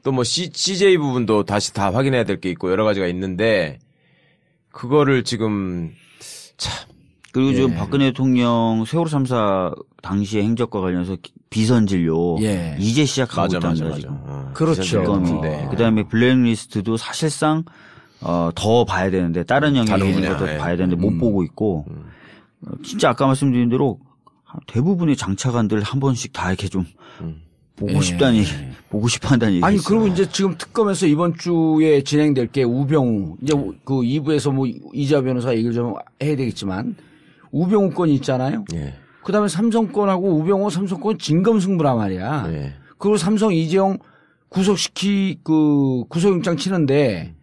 또 뭐 CJ 부분도 다시 다 확인해야 될 게 있고 여러 가지가 있는데 그거를 지금 참. 그리고 지금 박근혜 대통령 세월호 3사 당시의 행적과 관련해서 비선 진료 이제 시작하고 있다는 거죠. 그렇죠. 그다음에 블랙리스트도 사실상 더 봐야 되는데 다른 영역의 것도 봐야 되는데 못 보고 있고 진짜 아까 말씀드린 대로 대부분의 장차관들 한 번씩 다 이렇게 좀 보고 싶다는 얘기, 보고 싶어 한다는 얘기. 아니, 그리고 이제 지금 특검에서 이번 주에 진행될 게 우병우, 이제 그 2부에서 뭐 이자 변호사 얘기를 좀 해야 되겠지만 우병우 건이 있잖아요. 그 다음에 삼성건하고 우병우 삼성건 진검승부란 말이야. 그리고 삼성 이재용 구속영장 치는데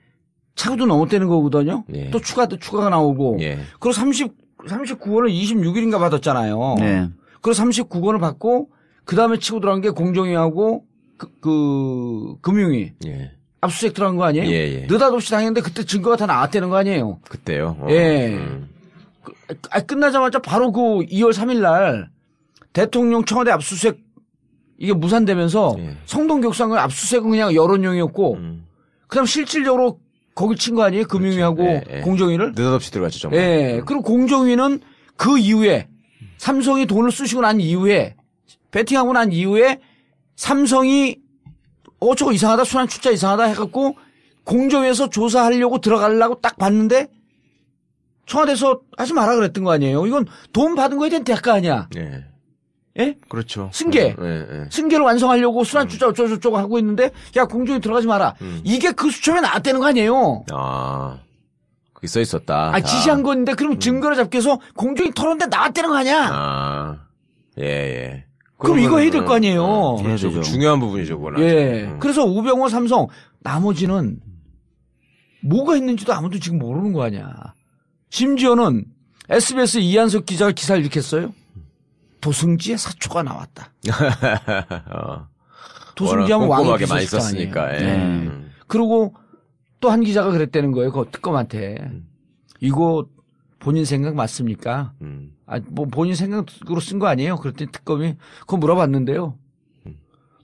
차고도 넘었다는 거거든요. 예. 또 추가가 나오고. 예. 그리고 39권을 26일인가 받았잖아요. 네. 그리고 39권을 받고 그다음에 치고 들어간 게 공정위하고 금융위. 예. 압수수색 들어간 거 아니에요? 예. 느닷없이 당했는데 그때 증거가 다 나왔다는 거 아니에요? 그때요? 예. 끝나자마자 바로 그 2월 3일 날 대통령 청와대 압수수색 이게 무산되면서 성동교육상을 압수수색은 그냥 여론용이었고 그다음 실질적으로 거기 친 거 아니에요? 금융위하고 공정위를? 느닷없이 들어갔죠, 정말. 예. 그리고 공정위는 그 이후에 삼성이 돈을 쑤시고 난 이후에 배팅하고 난 이후에 삼성이 저거 이상하다, 순환 출자 이상하다 해갖고 공정위에서 조사하려고 들어가려고 딱 봤는데 청와대에서 하지 마라 그랬던 거 아니에요? 이건 돈 받은 거에 대한 대가 아니야. 예. 예? 그렇죠. 승계. 승계를 완성하려고 순환 출자 어쩌고저쩌고 하고 있는데 야, 공정위 들어가지 마라. 이게 그 수첩에 나왔다는 거 아니에요? 아. 그게 써 있었다. 지시한 건데 그럼 증거를 잡기 위해서 공정위 토론대 나왔다는 거 아니야? 아. 예. 그럼 이거 해야 될 거 아니에요? 그렇죠. 중요한 부분이죠, 그건. 예. 그래서 우병우 삼성, 나머지는 뭐가 있는지도 아무도 지금 모르는 거 아니야. 심지어는 SBS 이한석 기자가 기사를 이렇게 했어요. 도승지의 사초가 나왔다. 도승지하면 왕의 많이 썼으니까. 네. 그리고 또 한 기자가 그랬다는 거예요. 그 특검한테. 이거 본인 생각 맞습니까? 뭐 본인 생각으로 쓴 거 아니에요? 그랬더니 특검이 그거 물어봤는데요.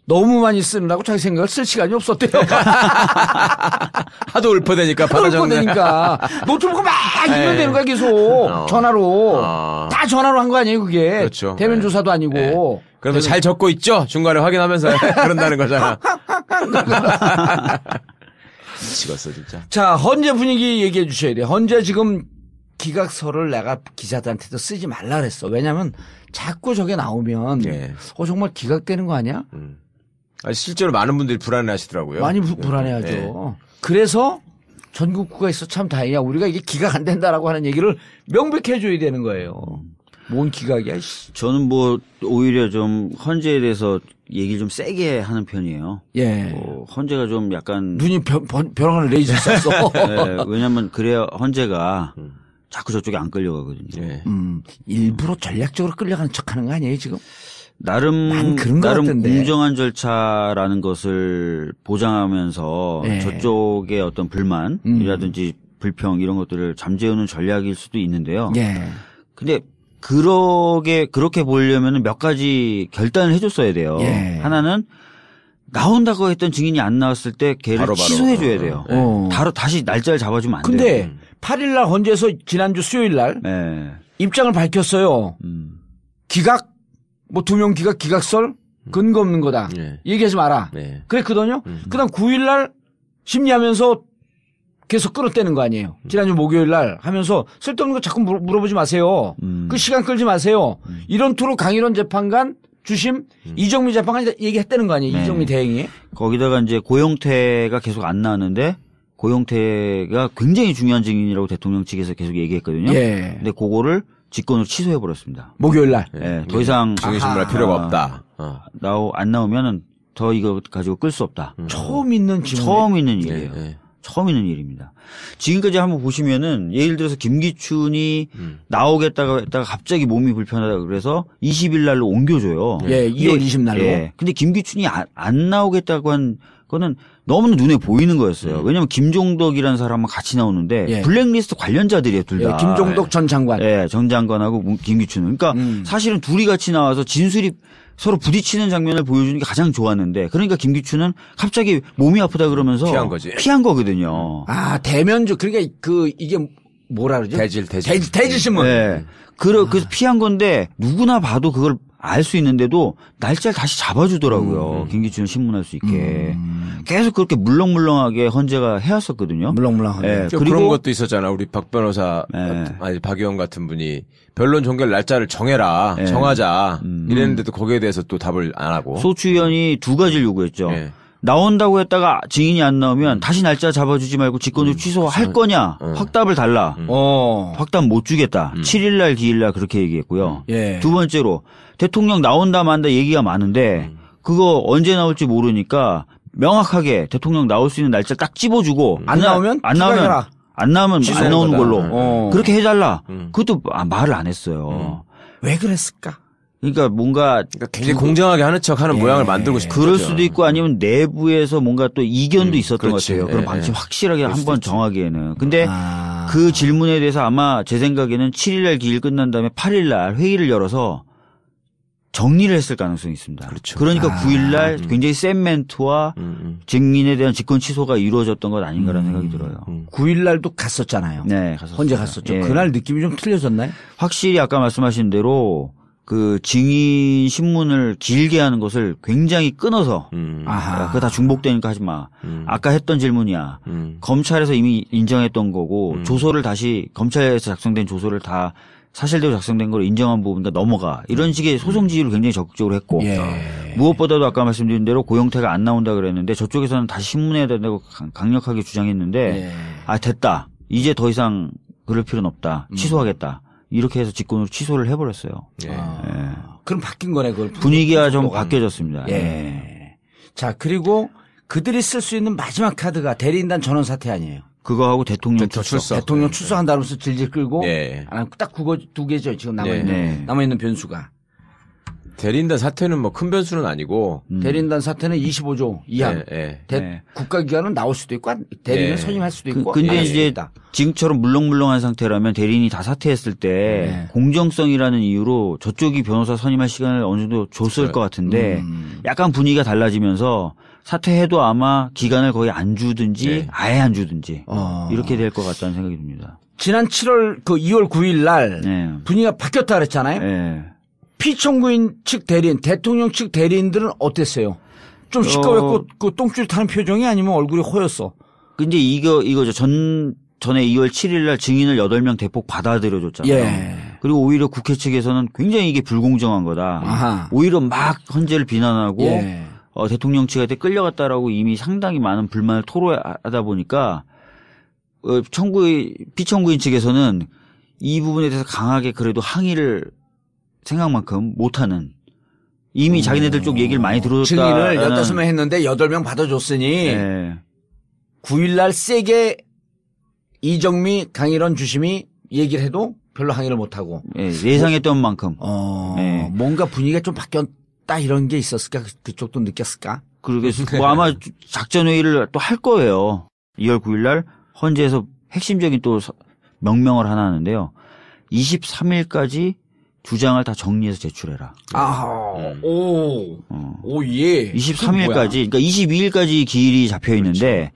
너무 많이 쓰느라고 자기 생각을 쓸 시간이 없었대요. 하도 읊어대니까 받아적으니까 노트북 막 읽으면 되는 거야 계속 전화로 다 전화로 한 거 아니에요 그게. 그렇죠. 대면 조사도 아니고. 그래서 잘 적고 있죠? 중간에 확인하면서 그런다는 거잖아. 미치겠어 진짜. 자, 헌재 분위기 얘기해 주셔야 돼요. 헌재 지금 기각서를 내가 기자들한테도 쓰지 말라 그랬어. 왜냐면 자꾸 저게 나오면 정말 기각되는 거 아니야? 실제로 많은 분들이 불안해하시더라고요. 많이 불안해하죠. 그래서 전국구가 있어 참 다행이야. 우리가 이게 기각 안 된다라고 하는 얘기를 명백히 해줘야 되는 거예요. 뭔 기각이야? 저는 뭐 오히려 좀 헌재에 대해서 얘기를 좀 세게 하는 편이에요. 예. 헌재가 좀 약간 눈이 벼랑을 레이저 쐈어. 네, 왜냐하면 그래야 헌재가 자꾸 저쪽에 안 끌려가거든요. 일부러 전략적으로 끌려가는 척하는 거 아니에요 지금? 나름 공정한 절차라는 것을 보장하면서 저쪽의 어떤 불만이라든지 불평 이런 것들을 잠재우는 전략일 수도 있는데요. 근데 그렇게 보려면 몇 가지 결단을 해줬어야 돼요. 하나는 나온다고 했던 증인이 안 나왔을 때 걔를 취소해줘야 돼요. 다시 날짜를 잡아주면 안 돼요. 근데 8일 날 헌재에서 지난주 수요일 날 입장을 밝혔어요. 기각 뭐 2명 기각설 근거 없는 거다. 얘기하지 마라. 그랬거든요. 그다음 9일 날 심리하면서 계속 끌어대는 거 아니에요. 지난주 목요일 날 하면서 쓸데없는 거 자꾸 물어보지 마세요. 그 시간 끌지 마세요. 이런 투로 강일원 재판관 주심 이정미 재판관이 얘기했다는 거 아니에요. 이정미 대행이. 거기다가 이제 고영태가 계속 안 나왔는데 고영태가 굉장히 중요한 증인이라고 대통령 측에서 계속 얘기했거든요. 근데 그거를 직권으로 취소해버렸습니다. 목요일 날. 더 이상 증인신문할 필요가 없다. 안 나오면은 더 이거 가지고 끌 수 없다. 처음 있는 일이에요. 처음 있는 일입니다. 지금까지 한번 보시면은 예를 들어서 김기춘이 나오겠다가 했다가 갑자기 몸이 불편하다 그래서 20일 날로 옮겨줘요. 2월 20날로. 근데 김기춘이 안 나오겠다고 한 거는 너무나 눈에 보이는 거였어요. 왜냐하면 김종덕이라는 사람은 같이 나오는데 블랙리스트 관련자들이에요, 둘 다. 김종덕 전 장관. 전 장관하고 김기춘은. 그러니까 사실은 둘이 같이 나와서 진술이 서로 부딪히는 장면을 보여주는 게 가장 좋았는데 그러니까 김기춘은 갑자기 몸이 아프다 그러면서 피한 거거든요. 대면조 그러니까 이게 뭐라 그러죠? 대질신문. 그래서 피한 건데 누구나 봐도 그걸 알 수 있는데도 날짜를 다시 잡아주더라고요. 김기춘을 신문할 수 있게. 계속 그렇게 물렁물렁하게 헌재가 해왔었거든요. 물렁물렁하게. 그리고 그런 것도 있었잖아. 우리 박 변호사, 박 의원 같은 분이 변론 종결 날짜를 정해라, 정하자 이랬는데도 거기에 대해서 또 답을 안 하고. 소추 의원이 두 가지를 요구했죠. 나온다고 했다가 증인이 안 나오면 다시 날짜 잡아주지 말고 직권으로 취소할 거냐 확답을 달라. 확답 못 주겠다. 7일 날, 2일 날 그렇게 얘기했고요. 두 번째로 대통령 나온다 만다 얘기가 많은데 그거 언제 나올지 모르니까 명확하게 대통령 나올 수 있는 날짜 딱 찝어주고 안 나오면 안 나오는 걸로 그렇게 해달라. 그것도 말을 안 했어요. 왜 그랬을까? 그러니까 뭔가 굉장히 공정하게 하는 척하는 모양을 만들고 싶은 그럴 거죠. 수도 있고 아니면 내부에서 뭔가 또 이견도 있었던 것 같아요. 그럼 방침 확실하게 한번 정하기에는. 근데 그 질문에 대해서 아마 제 생각에는 7일날 기일 끝난 다음에 8일날 회의를 열어서 정리를 했을 가능성이 있습니다. 그렇죠. 그러니까 9일날 굉장히 센 멘트와 증인에 대한 직권 취소가 이루어졌던 것 아닌가라는 생각이 들어요. 9일날도 갔었잖아요. 네, 갔었어요. 헌재 갔었죠. 예. 그날 느낌이 좀 틀려졌나요? 확실히 아까 말씀하신 대로 그 증인 신문을 길게 하는 것을 굉장히 끊어서 그거 다 중복되니까 하지 마. 아까 했던 질문이야. 검찰에서 이미 인정했던 거고 조서를 다시 검찰에서 작성된 조서를 다 사실대로 작성된 걸 인정한 부분과 넘어가. 이런 식의 소송 지휘를 굉장히 적극적으로 했고 무엇보다도 아까 말씀드린 대로 고영태가 안 나온다 그랬는데 저쪽에서는 다시 신문해야 된다고 강력하게 주장했는데 됐다. 이제 더 이상 그럴 필요는 없다. 취소하겠다. 이렇게 해서 직권으로 취소를 해버렸어요. 그럼 바뀐 거네, 그걸. 분위기가 좀 바뀌어졌습니다. 자, 그리고 그들이 쓸 수 있는 마지막 카드가 대리인단 전원 사퇴 아니에요. 그거하고 대통령 출석. 대통령 출석한다면서 질질 끌고. 딱 그거 두 개죠, 지금 남아있는 변수가. 대리인단 사퇴는 뭐 큰 변수는 아니고. 대리인단 사퇴는 25조 이하. 국가기관은 나올 수도 있고, 대리인은 선임할 수도 있고. 근데 이제 지금처럼 물렁물렁한 상태라면 대리인이 다 사퇴했을 때 공정성이라는 이유로 저쪽이 변호사 선임할 시간을 어느 정도 줬을 것 같은데 약간 분위기가 달라지면서 사퇴해도 아마 기간을 거의 안 주든지 아예 안 주든지 이렇게 될 것 같다는 생각이 듭니다. 지난 2월 9일 날 분위기가 바뀌었다 그랬잖아요. 피청구인 측 대리인, 대통령 측 대리인들은 어땠어요? 좀 시끄럽고 그 똥줄 타는 표정이 아니면 얼굴이 호였어? 근데 이거죠. 전에 2월 7일 날 증인을 8명 대폭 받아들여줬잖아요. 그리고 오히려 국회 측에서는 굉장히 이게 불공정한 거다. 오히려 막 헌재를 비난하고 대통령 측한테 끌려갔다라고 이미 상당히 많은 불만을 토로하다 보니까 피청구인 측에서는 이 부분에 대해서 강하게 그래도 항의를 생각만큼 못하는 이미 자기네들 쪽 얘기를 많이 들어줬다. 증인을 15명 했는데 8명 받아줬으니 9일 날 세게 이정미, 강일원 주심이 얘기를 해도 별로 항의를 못하고. 예상했던 만큼. 뭔가 분위기가 좀 바뀌었다 이런 게 있었을까? 그쪽도 느꼈을까? 뭐 아마 작전회의를 또 할 거예요. 2월 9일 날 헌재에서 핵심적인 또 명령을 하나 하는데요. 23일까지 주장을 다 정리해서 제출해라. 23일까지, 그러니까 22일까지 기일이 잡혀 있는데,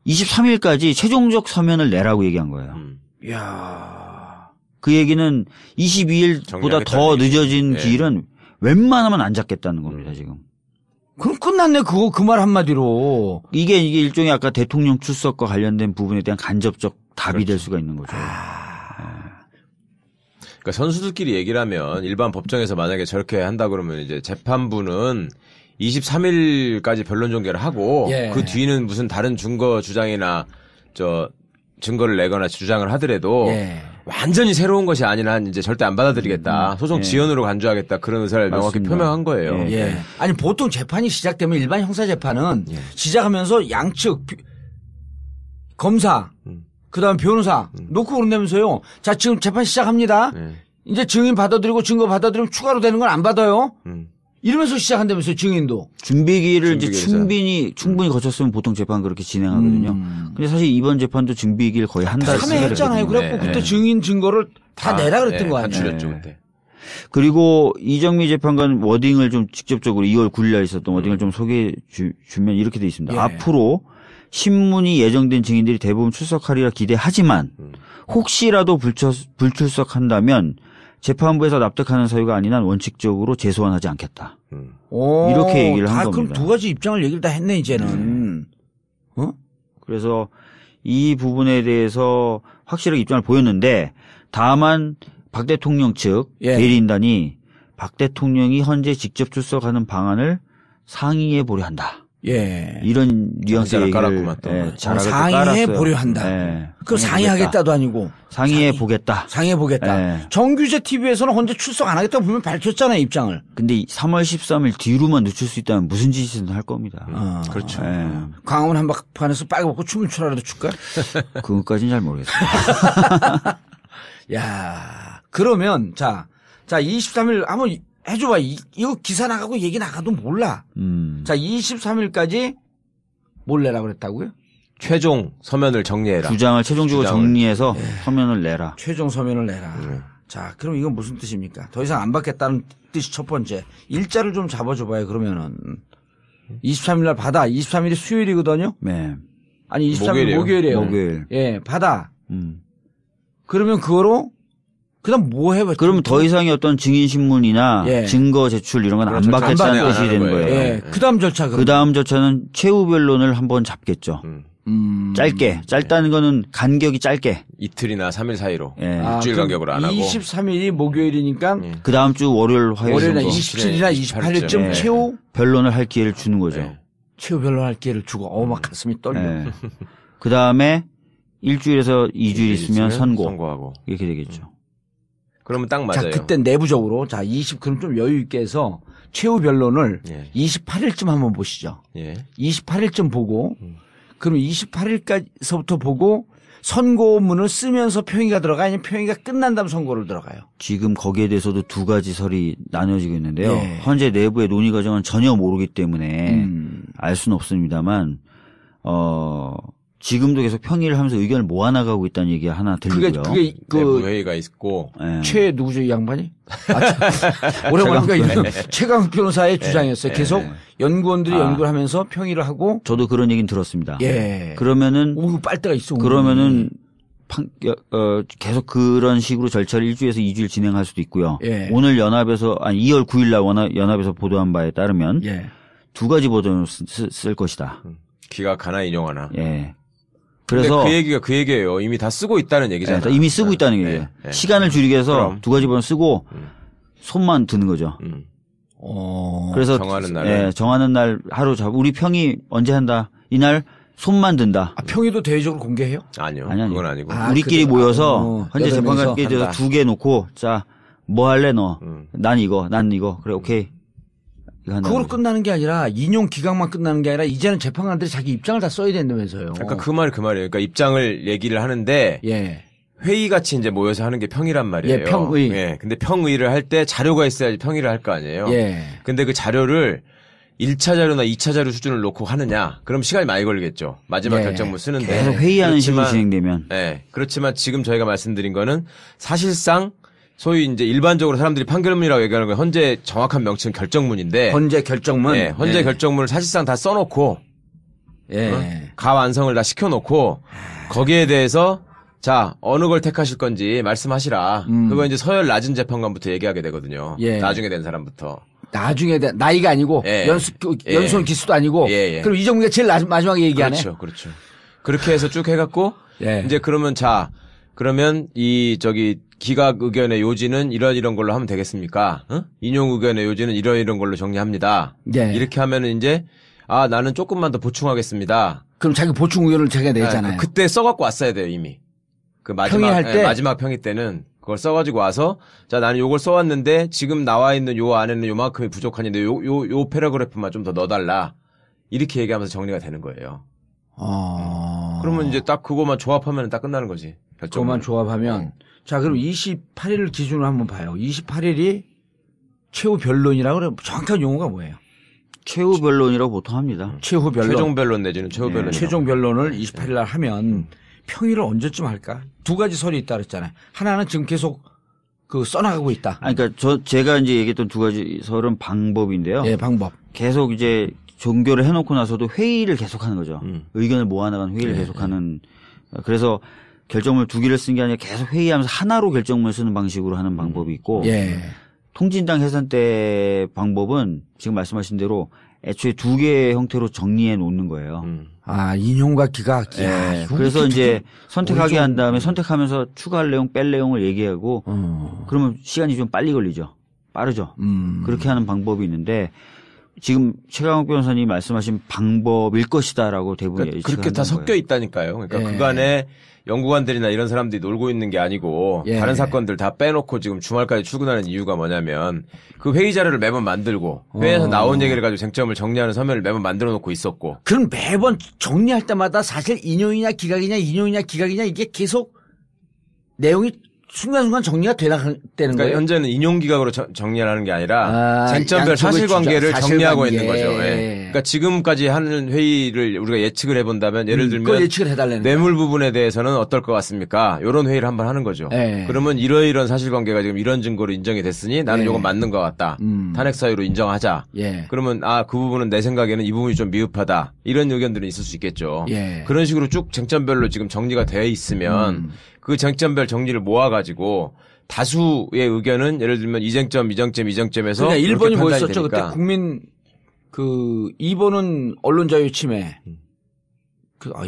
23일까지 최종적 서면을 내라고 얘기한 거예요. 그 얘기는 22일보다 더 늦어진 기일은 웬만하면 안 잡겠다는 겁니다, 지금. 그럼 끝났네, 그 말 한마디로. 이게 일종의 아까 대통령 출석과 관련된 부분에 대한 간접적 답이 될 수가 있는 거죠. 그러니까 선수들끼리 얘기를 하면 일반 법정에서 만약에 저렇게 한다 그러면 이제 재판부는 23일까지 변론 종결을 하고 그 뒤는 무슨 다른 증거 주장이나 증거를 내거나 주장을 하더라도 완전히 새로운 것이 아닌 한 이제 절대 안 받아들이겠다. 소송 지연으로 간주하겠다. 그런 의사를 명확히 표명한 거예요. 아니 보통 재판이 시작되면 일반 형사 재판은 시작하면서 양측 검사 그다음 변호사 놓고 그런다면서요. 자, 지금 재판 시작합니다. 이제 증인 받아들이고 증거 받아들이면 추가로 되는 건 안 받아요. 이러면서 시작한다면서요, 증인도. 준비기를 이제 충분히 거쳤으면 보통 재판 그렇게 진행하거든요. 근데 사실 이번 재판도 준비기를 거의 한 달 참여했잖아요. 그래갖고 그때 증인 증거를 다 내라 그랬던 거 아니에요. 단출했죠, 그때. 그리고 이정미 재판관 워딩을 좀 직접적으로 2월 9일 날 있었던 워딩을 좀 소개해 주면 이렇게 돼 있습니다. 앞으로 신문이 예정된 증인들이 대부분 출석하리라 기대하지만 혹시라도 불출석한다면 재판부에서 납득하는 사유가 아닌 한 원칙적으로 재소환하지 않겠다. 이렇게 얘기를 한 겁니다. 그럼 두 가지 입장을 얘기를 다 했네 이제는. 그래서 이 부분에 대해서 확실하게 입장을 보였는데 다만 박 대통령 측 대리인단이 박 대통령이 헌재 직접 출석하는 방안을 상의해 보려 한다. 예. 이런 뉘앙스의 얘기를 상의해 보려 한다. 예. 그럼 상의하겠다도 아니고 상의해 보겠다. 상의해 보겠다. 예. 정규제 TV에서는 현재 출석 안 하겠다고 분명 밝혔잖아요, 입장을. 근데 3월 13일 뒤로만 늦출 수 있다면 무슨 짓이든 할 겁니다. 그렇죠. 예. 광화문 한복판에서 빨개 벗고 춤을 추라라도 출까? 그것까지는 잘 모르겠어요. 야, 그러면 자 23일 한번 해줘봐. 이거 기사 나가고 얘기 나가도 몰라. 자, 23일까지 뭘 내라 그랬다고요? 최종 서면을 정리해라. 주장을 최종적으로 정리해서 서면을 내라. 최종 서면을 내라. 자, 그럼 이건 무슨 뜻입니까? 더 이상 안 받겠다는 뜻이 첫 번째. 일자를 좀 잡아줘봐요. 그러면은 23일 날 받아. 23일이 수요일이거든요. 네. 아니 23일 목요일이에요. 목요일. 예, 받아. 그러면 그거로 그다음 뭐 해? 그러면 더 이상의 어떤 증인신문이나 증거 제출 이런 건 안 받겠다는 뜻이 되는 거예요. 예. 그다음 절차. 그다음 절차는 최후 변론을 한번 잡겠죠. 짧다는 거는 간격이 짧게. 이틀이나 3일 사이로. 예. 일주일 간격으로 안 하고. 23일이 목요일이니까 그다음 주 월요일 화요일이나 27일이나 28일쯤 최후 변론을 할 기회를 주는 거죠. 최후 변론할 기회를 주고 막 가슴이 떨려. 그다음에 일주일에서 2주일 있으면 선고하고 이렇게 되겠죠. 그러면 딱 맞아요. 자, 그때 내부적으로 그럼 좀 여유 있게 해서 최후 변론을 28일쯤 한번 보시죠. 28일쯤 보고 그럼 28일까지서부터 보고 선고문을 쓰면서 평의가 들어가 아니면 평의가 끝난 다음 선고를 들어가요. 지금 거기에 대해서도 두 가지 설이 나뉘어지고 있는데요. 현재 내부의 논의 과정은 전혀 모르기 때문에 알 수는 없습니다만 지금도 계속 평의를 하면서 의견을 모아나가고 있다는 얘기가 하나 들리고요. 그게 내부 회의가 있고. 최 누구죠 이 양반이? 오랜만에 이름 최강욱 변호사의 주장이었어요. 계속 연구원들이 연구를 하면서 평의를 하고. 저도 그런 얘기는 들었습니다. 예. 그러면은 빨대가 있어. 그러면은 계속 그런 식으로 절차를 일주일에서 2주일 진행할 수도 있고요. 오늘 2월 9일 날 연합에서 보도한 바에 따르면 두 가지 버전을 쓸 것이다. 기각하나 인용하나. 예. 그래서 그 얘기가 그 얘기예요. 이미 다 쓰고 있다는 얘기잖아요. 이미 쓰고 있다는 얘기예요. 시간을 줄이기 위해서 두 가지 버전 쓰고 손만 드는 거죠. 그래서 정하는 날 하루 우리 평의 언제 한다. 이날 손만 든다. 평의도 대외적으로 공개해요? 아니요. 그건 아니고. 우리끼리 모여서 현재 재판관끼리 대해서 2개 놓고 자, 뭐 할래 너? 난 이거. 그래 오케이. 그걸로 끝나는 게 아니라 인용 기각만 끝나는 게 아니라 이제는 재판관들이 자기 입장을 다 써야 된다면서요. 그러니까 그 말이에요. 그러니까 입장을 얘기를 하는데 회의 같이 이제 모여서 하는 게 평의란 말이에요. 평의. 근데 평의를 할 때 자료가 있어야지 평의를 할 거 아니에요. 근데 그 자료를 1차 자료나 2차 자료 수준을 놓고 하느냐? 그럼 시간이 많이 걸리겠죠. 마지막 결정문 쓰는데. 계속 회의하는 식으로 진행되면. 그렇지만 지금 저희가 말씀드린 거는 사실상 소위 이제 일반적으로 사람들이 판결문이라고 얘기하는 건 현재 정확한 명칭은 결정문인데. 헌재 결정문. 헌재 결정문을 사실상 다 써놓고. 가완성을 다 시켜놓고 거기에 대해서 자 어느 걸 택하실 건지 말씀하시라. 그거 이제 서열 낮은 재판관부터 얘기하게 되거든요. 나중에 된 사람부터. 나중에 나이가 아니고 연수원 기수도 아니고. 그럼 이정미가 제일 마지막에 얘기하네. 그렇죠. 그렇게 해서 쭉 해갖고 이제 그러면 그러면 기각 의견의 요지는 이런 걸로 하면 되겠습니까? 인용 의견의 요지는 이런 걸로 정리합니다. 이렇게 하면은 이제 나는 조금만 더 보충하겠습니다. 그럼 자기 보충 의견을 자기가 내잖아요. 그때 써갖고 왔어야 돼요 이미. 그 마지막 평의 때는 그걸 써가지고 와서 자 나는 요걸 써왔는데 지금 나와 있는 요 안에는 요만큼이 부족하는데 요 패러그래프만 좀 더 넣어달라. 이렇게 얘기하면서 정리가 되는 거예요. 그러면 이제 딱 그거만 조합하면 딱 끝나는 거지. 그거만 조합하면. 자, 그럼 28일을 기준으로 한번 봐요. 28일이 최후 변론이라고 그러면 정확한 용어가 뭐예요? 최후 변론이라고 보통 합니다. 최후 변론. 최종 변론 내지는 최후 변론. 최종 변론을 28일 날 하면 평의를 언제쯤 할까? 두 가지 설이 있다 그랬잖아요. 하나는 지금 계속 써나가고 있다. 그러니까 제가 이제 얘기했던 두 가지 설은 방법인데요. 방법. 계속 이제 종결을 해놓고 나서도 회의를 계속하는 거죠. 의견을 모아나가는 회의를 계속하는. 그래서 결정문을 두 개를 쓴 게 아니라 계속 회의하면서 하나로 결정문을 쓰는 방식으로 하는 방법이 있고 통진당 해산 때 방법은 지금 말씀하신 대로 애초에 두 개의 형태로 정리해 놓는 거예요. 인용과 기각. 그래서 이제 선택하게 한 다음에 선택하면서 추가할 내용, 뺄 내용을 얘기하고 그러면 시간이 좀 빨리 걸리죠. 빠르죠. 그렇게 하는 방법이 있는데 지금 최강욱 변호사님이 말씀하신 방법일 것이다라고 대부분 그러니까 그렇게 다 섞여 있다니까요. 그러니까 그간에 연구관들이나 이런 사람들이 놀고 있는 게 아니고 다른 사건들 다 빼놓고 지금 주말까지 출근하는 이유가 뭐냐면 그 회의 자료를 매번 만들고 회의에서 나온 얘기를 가지고 쟁점을 정리하는 서면을 매번 만들어 놓고 있었고. 그럼 매번 정리할 때마다 사실 인용이냐 기각이냐 이게 계속 내용이 순간순간 정리가 되는 그러니까 거예요? 현재는 인용 기각으로 정리하는 게 아니라 쟁점별 사실관계를 정리하고 있는 거죠. 예. 그러니까 지금까지 하는 회의를 우리가 예측을 해본다면 예를 들면 예측을 해달라는 뇌물 부분에 대해서는 어떨 것 같습니까? 이런 회의를 한번 하는 거죠. 그러면 이런 사실관계가 지금 이런 증거로 인정이 됐으니 나는 이건 맞는 것 같다. 탄핵 사유로 인정하자. 그러면 그 부분은 내 생각에는 이 부분이 좀 미흡하다. 이런 의견들은 있을 수 있겠죠. 그런 식으로 쭉 쟁점별로 지금 정리가 되어 있으면 그 쟁점별 정리를 모아가지고 다수의 의견은 예를 들면 이 쟁점에서 그러니까 1번이 뭐였었죠? 그때 국민 2번은 언론 자유 침해.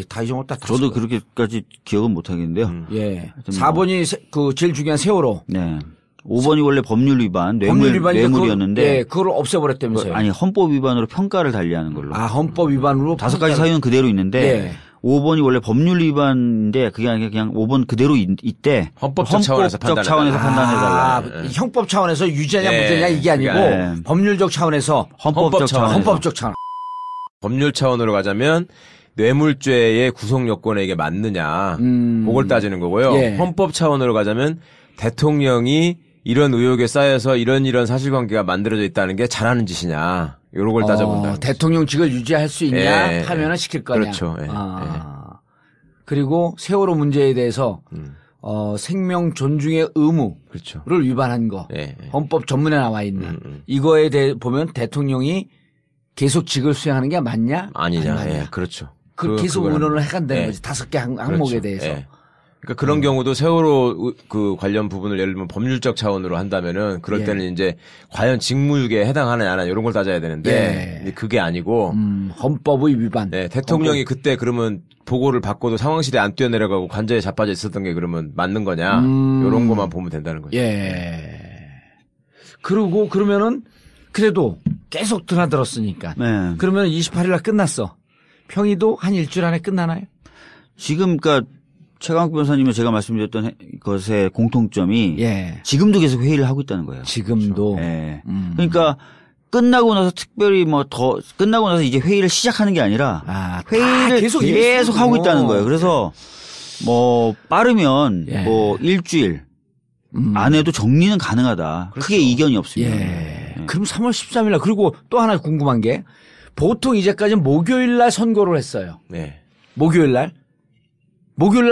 다 잊어먹었다. 저도 그렇게까지 기억은 못 하겠는데요. 4번이 제일 중요한 세월호. 네. 5번이 원래 법률 위반, 뇌물이었는데 그걸 없애버렸다면서요. 아니 헌법 위반으로 평가를 달리하는 걸로. 헌법 위반으로 5가지 사유는 그대로 있는데 5번이 원래 법률 위반인데 그게 아니라 그냥 5번 그대로 있대. 헌법적 차원에서 판단해달라. 형법 차원에서 유죄냐 무죄냐 이게 아니고 법률적 차원에서 헌법적 차원. 법률 차원으로 가자면 뇌물죄의 구성 요건에 이게 맞느냐 그걸 따지는 거고요. 헌법 차원으로 가자면 대통령이 이런 의혹에 쌓여서 이런 사실관계가 만들어져 있다는 게 잘하는 짓이냐. 요런 걸 따져본다. 대통령직을 유지할 수 있냐 하면은 시킬 거냐. 그렇죠. 그리고 세월호 문제에 대해서 생명 존중의 의무를 위반한 거. 헌법 전문에 나와 있는 이거에 대해 보면 대통령이 계속 직을 수행하는 게 맞냐? 아니냐. 그렇죠. 계속 의논을 해간다는 거지. 5개 항목에 대해서. 그러니까 그런 경우도 세월호 관련 부분을 예를 들면 법률적 차원으로 한다면은 그럴 때는 이제 과연 직무유기에 해당하느냐 안 하느냐 이런 걸 따져야 되는데 그게 아니고 헌법의 위반. 대통령이 그때 그러면 보고를 받고도 상황실에 안 뛰어내려가고 관저에 자빠져 있었던 게 그러면 맞는 거냐 이런 것만 보면 된다는 거죠. 그리고 그러면은 그래도 계속 드나들었으니까. 그러면 28일 날 끝났어. 평의도 한 일주일 안에 끝나나요? 지금 그러니까 최강욱 변호사님이 제가 말씀드렸던 것의 공통점이 지금도 계속 회의를 하고 있다는 거예요. 지금도. 그러니까 끝나고 나서 특별히 끝나고 나서 이제 회의를 시작하는 게 아니라 회의를 계속 하고 있다는 거예요. 그래서 빠르면 일주일 안에도 정리는 가능하다. 크게 이견이 없습니다. 그럼 3월 13일 날 그리고 또 하나 궁금한 게 보통 이제까지는 목요일 날 선고를 했어요. 목요일 날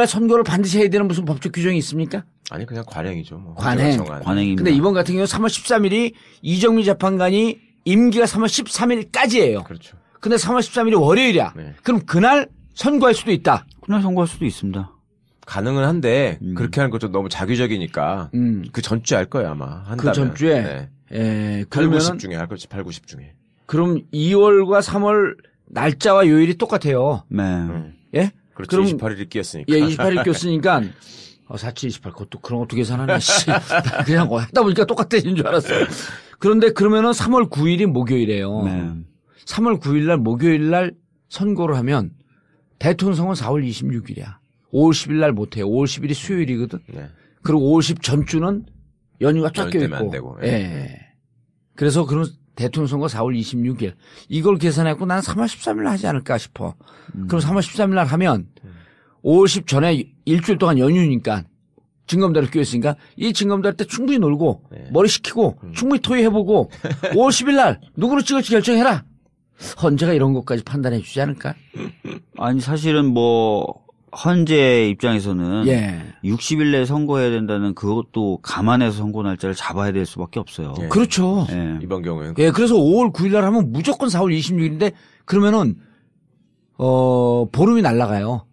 선고를 반드시 해야 되는 무슨 법적 규정이 있습니까? 아니 그냥 관행이죠. 관행입니다. 근데 이번 같은 경우 3월 13일이 이정미 재판관이 임기가 3월 13일까지예요. 그렇죠. 근데 3월 13일이 월요일이야. 그럼 그날 선고할 수도 있다. 그날 선고할 수도 있습니다. 가능은 한데 그렇게 하는 것도 너무 자규적이니까 그 전주에 할 거예요 아마. 한다면. 그 전주에. 8, 90 중에 할 거지. 8, 90 중에. 그럼 2월과 3월 날짜와 요일이 똑같아요. 예? 그렇죠. 그럼 28일이 끼었으니까. 28일 끼었으니까 47, 28 그것도 그런 것도 계산하네. 그냥 하다 보니까 똑같아진 줄 알았어. 그런데 그러면은 3월 9일이 목요일이에요. 3월 9일 날 목요일 날 선고를 하면 대통령 선거는 4월 26일이야. 5월 10일 날 못 해요. 5월 10일이 수요일이거든. 그리고 5월 10 전주는 연휴가 쫙 껴 있고. 그래서 그럼 대통령 선거 4월 26일. 이걸 계산했고 나는 3월 13일 날 하지 않을까 싶어. 그럼 3월 13일 날 하면 5월 10 전에 일주일 동안 연휴니까 증검다리 끼어있으니까 이 증검다리 때 충분히 놀고 머리 식히고 충분히 토의해보고 5월 10일 날 누구를 찍을지 결정해라. 헌재가 이런 것까지 판단해 주지 않을까? 아니 사실은 헌재 입장에서는 60일 내에 선고해야 된다는 그것도 감안해서 선고 날짜를 잡아야 될 수밖에 없어요. 그렇죠. 이번 경우에는. 그래서 5월 9일 날 하면 무조건 4월 26일인데 그러면은 보름이 날아가요.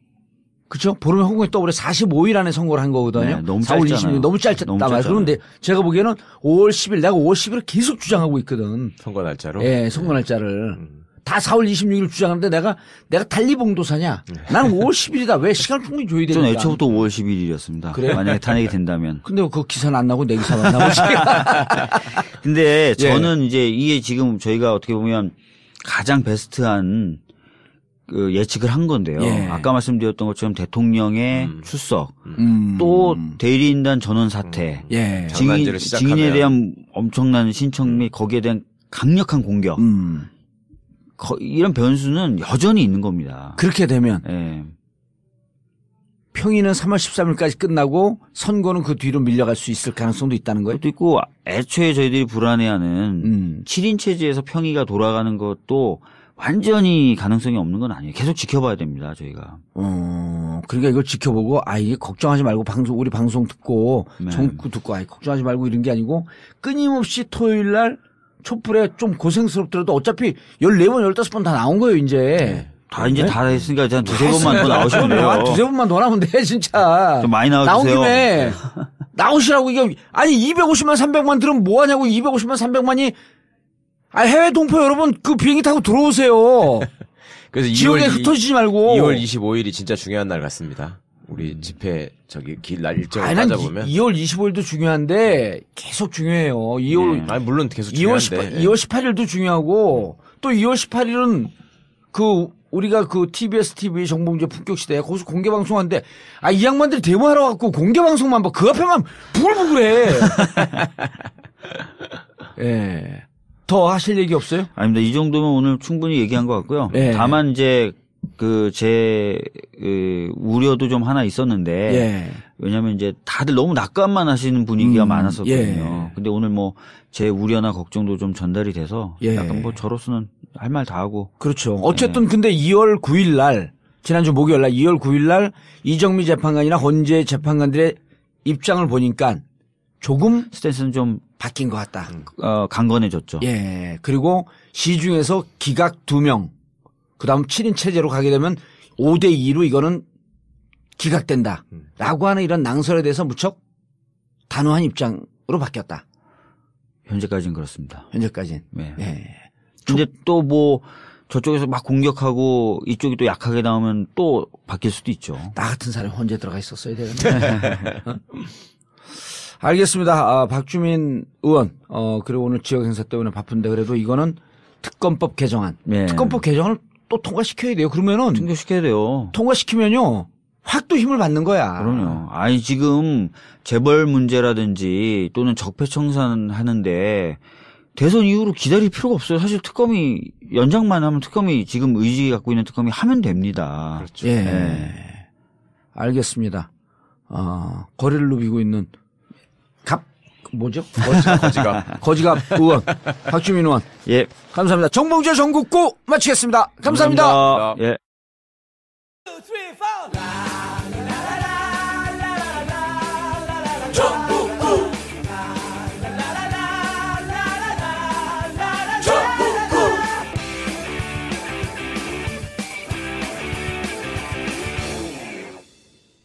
그렇죠? 보름에 홍콩에 떠버려 45일 안에 선고를 한 거거든요. 너무 4월 26일 너무 짧잖아요. 그런데 제가 보기에는 5월 10일 내가 5월 10일을 계속 주장하고 있거든. 선거 날짜로? 선거 날짜를. 다 4월 26일 주장하는데 내가 달리봉도사냐? 나는 5월 10일이다. 왜 시간을 충분히 줘야 되니까. 저는 애초부터 5월 11일이었습니다. 그래? 만약에 탄핵이 된다면. 근데 그 기사는 안 나고 내 기사만 나오지. 근데 저는 이제 이게 지금 저희가 어떻게 보면 가장 베스트한 그 예측을 한 건데요. 아까 말씀드렸던 것처럼 대통령의 출석, 또 대리인단 전원 사태, 증인에 대한 엄청난 신청 및 거기에 대한 강력한 공격, 이런 변수는 여전히 있는 겁니다. 그렇게 되면 평의는 3월 13일까지 끝나고 선고는 그 뒤로 밀려갈 수 있을 가능성도 있다는 거예요? 그것도 있고 애초에 저희들이 불안해하는 7인 체제에서 평의가 돌아가는 것도 완전히 가능성이 없는 건 아니에요. 계속 지켜봐야 됩니다, 저희가. 그러니까 이걸 지켜보고, 이게 걱정하지 말고 우리 방송 듣고, 정부 듣고, 걱정하지 말고 이런 게 아니고, 끊임없이 토요일 날 촛불에 좀 고생스럽더라도 어차피 14번, 15번 다 나온 거예요, 이제. 다 했으니까 한 두세 번만 더 나오시면 돼요. 두세 번만 더 나오면 돼, 진짜. 좀 많이 나와주세요. 나온 김에 나오시라고 이게, 250만, 300만 들으면 뭐 하냐고, 250만, 300만이 해외 동포 여러분 그 비행기 타고 들어오세요. 그래서 지역에 흩어지지 말고. 2월 25일이 진짜 중요한 날 같습니다. 우리 집회 길 일정을 따져보면 2월 25일도 중요한데 계속 중요해요. 2월 물론 계속 중요한데 2월 18일도 중요하고 또 2월 18일은 우리가 TBS TV 정봉주의 품격 시대에 거기서 공개 방송하는데 이 양반들이 데모하러 갖고 공개 방송만 봐. 그 앞에만 부글부글해. 예. 더 하실 얘기 없어요? 아닙니다. 이 정도면 오늘 충분히 얘기한 것 같고요. 다만 이제 제 우려도 좀 하나 있었는데 왜냐하면 이제 다들 너무 낙관만 하시는 분위기가 많았었거든요. 근데 오늘 제 우려나 걱정도 좀 전달이 돼서 약간 저로서는 할 말 다 하고. 그렇죠. 어쨌든 근데 2월 9일 날 지난주 목요일 날 2월 9일 날 이정미 재판관이나 헌재 재판관들의 입장을 보니까 조금 스탠스는 좀 바뀐 것 같다. 강건해졌죠. 그리고 시중에서 기각 2명, 그 다음 7인 체제로 가게 되면 5대2로 이거는 기각된다. 라고 하는 이런 낭설에 대해서 무척 단호한 입장으로 바뀌었다. 현재까지는 그렇습니다. 현재까지는. 근데 또 저쪽에서 막 공격하고 이쪽이 또 약하게 나오면 또 바뀔 수도 있죠. 나 같은 사람이 헌재 들어가 있었어야 되는데. 알겠습니다. 박주민 의원, 그리고 오늘 지역 행사 때문에 바쁜데 그래도 이거는 특검법 개정안. 특검법 개정을 또 통과시켜야 돼요. 그러면은. 통과시켜야 돼요. 통과시키면요. 확 또 힘을 받는 거야. 그럼요. 지금 재벌 문제라든지 또는 적폐청산 하는데 대선 이후로 기다릴 필요가 없어요. 사실 특검이 연장만 하면 특검이 지금 의지 갖고 있는 특검이 하면 됩니다. 그렇죠. 알겠습니다. 거리를 누비고 있는 거지갑 의원, 박주민 의원. 감사합니다. 정봉주의 전국구 마치겠습니다. 감사합니다.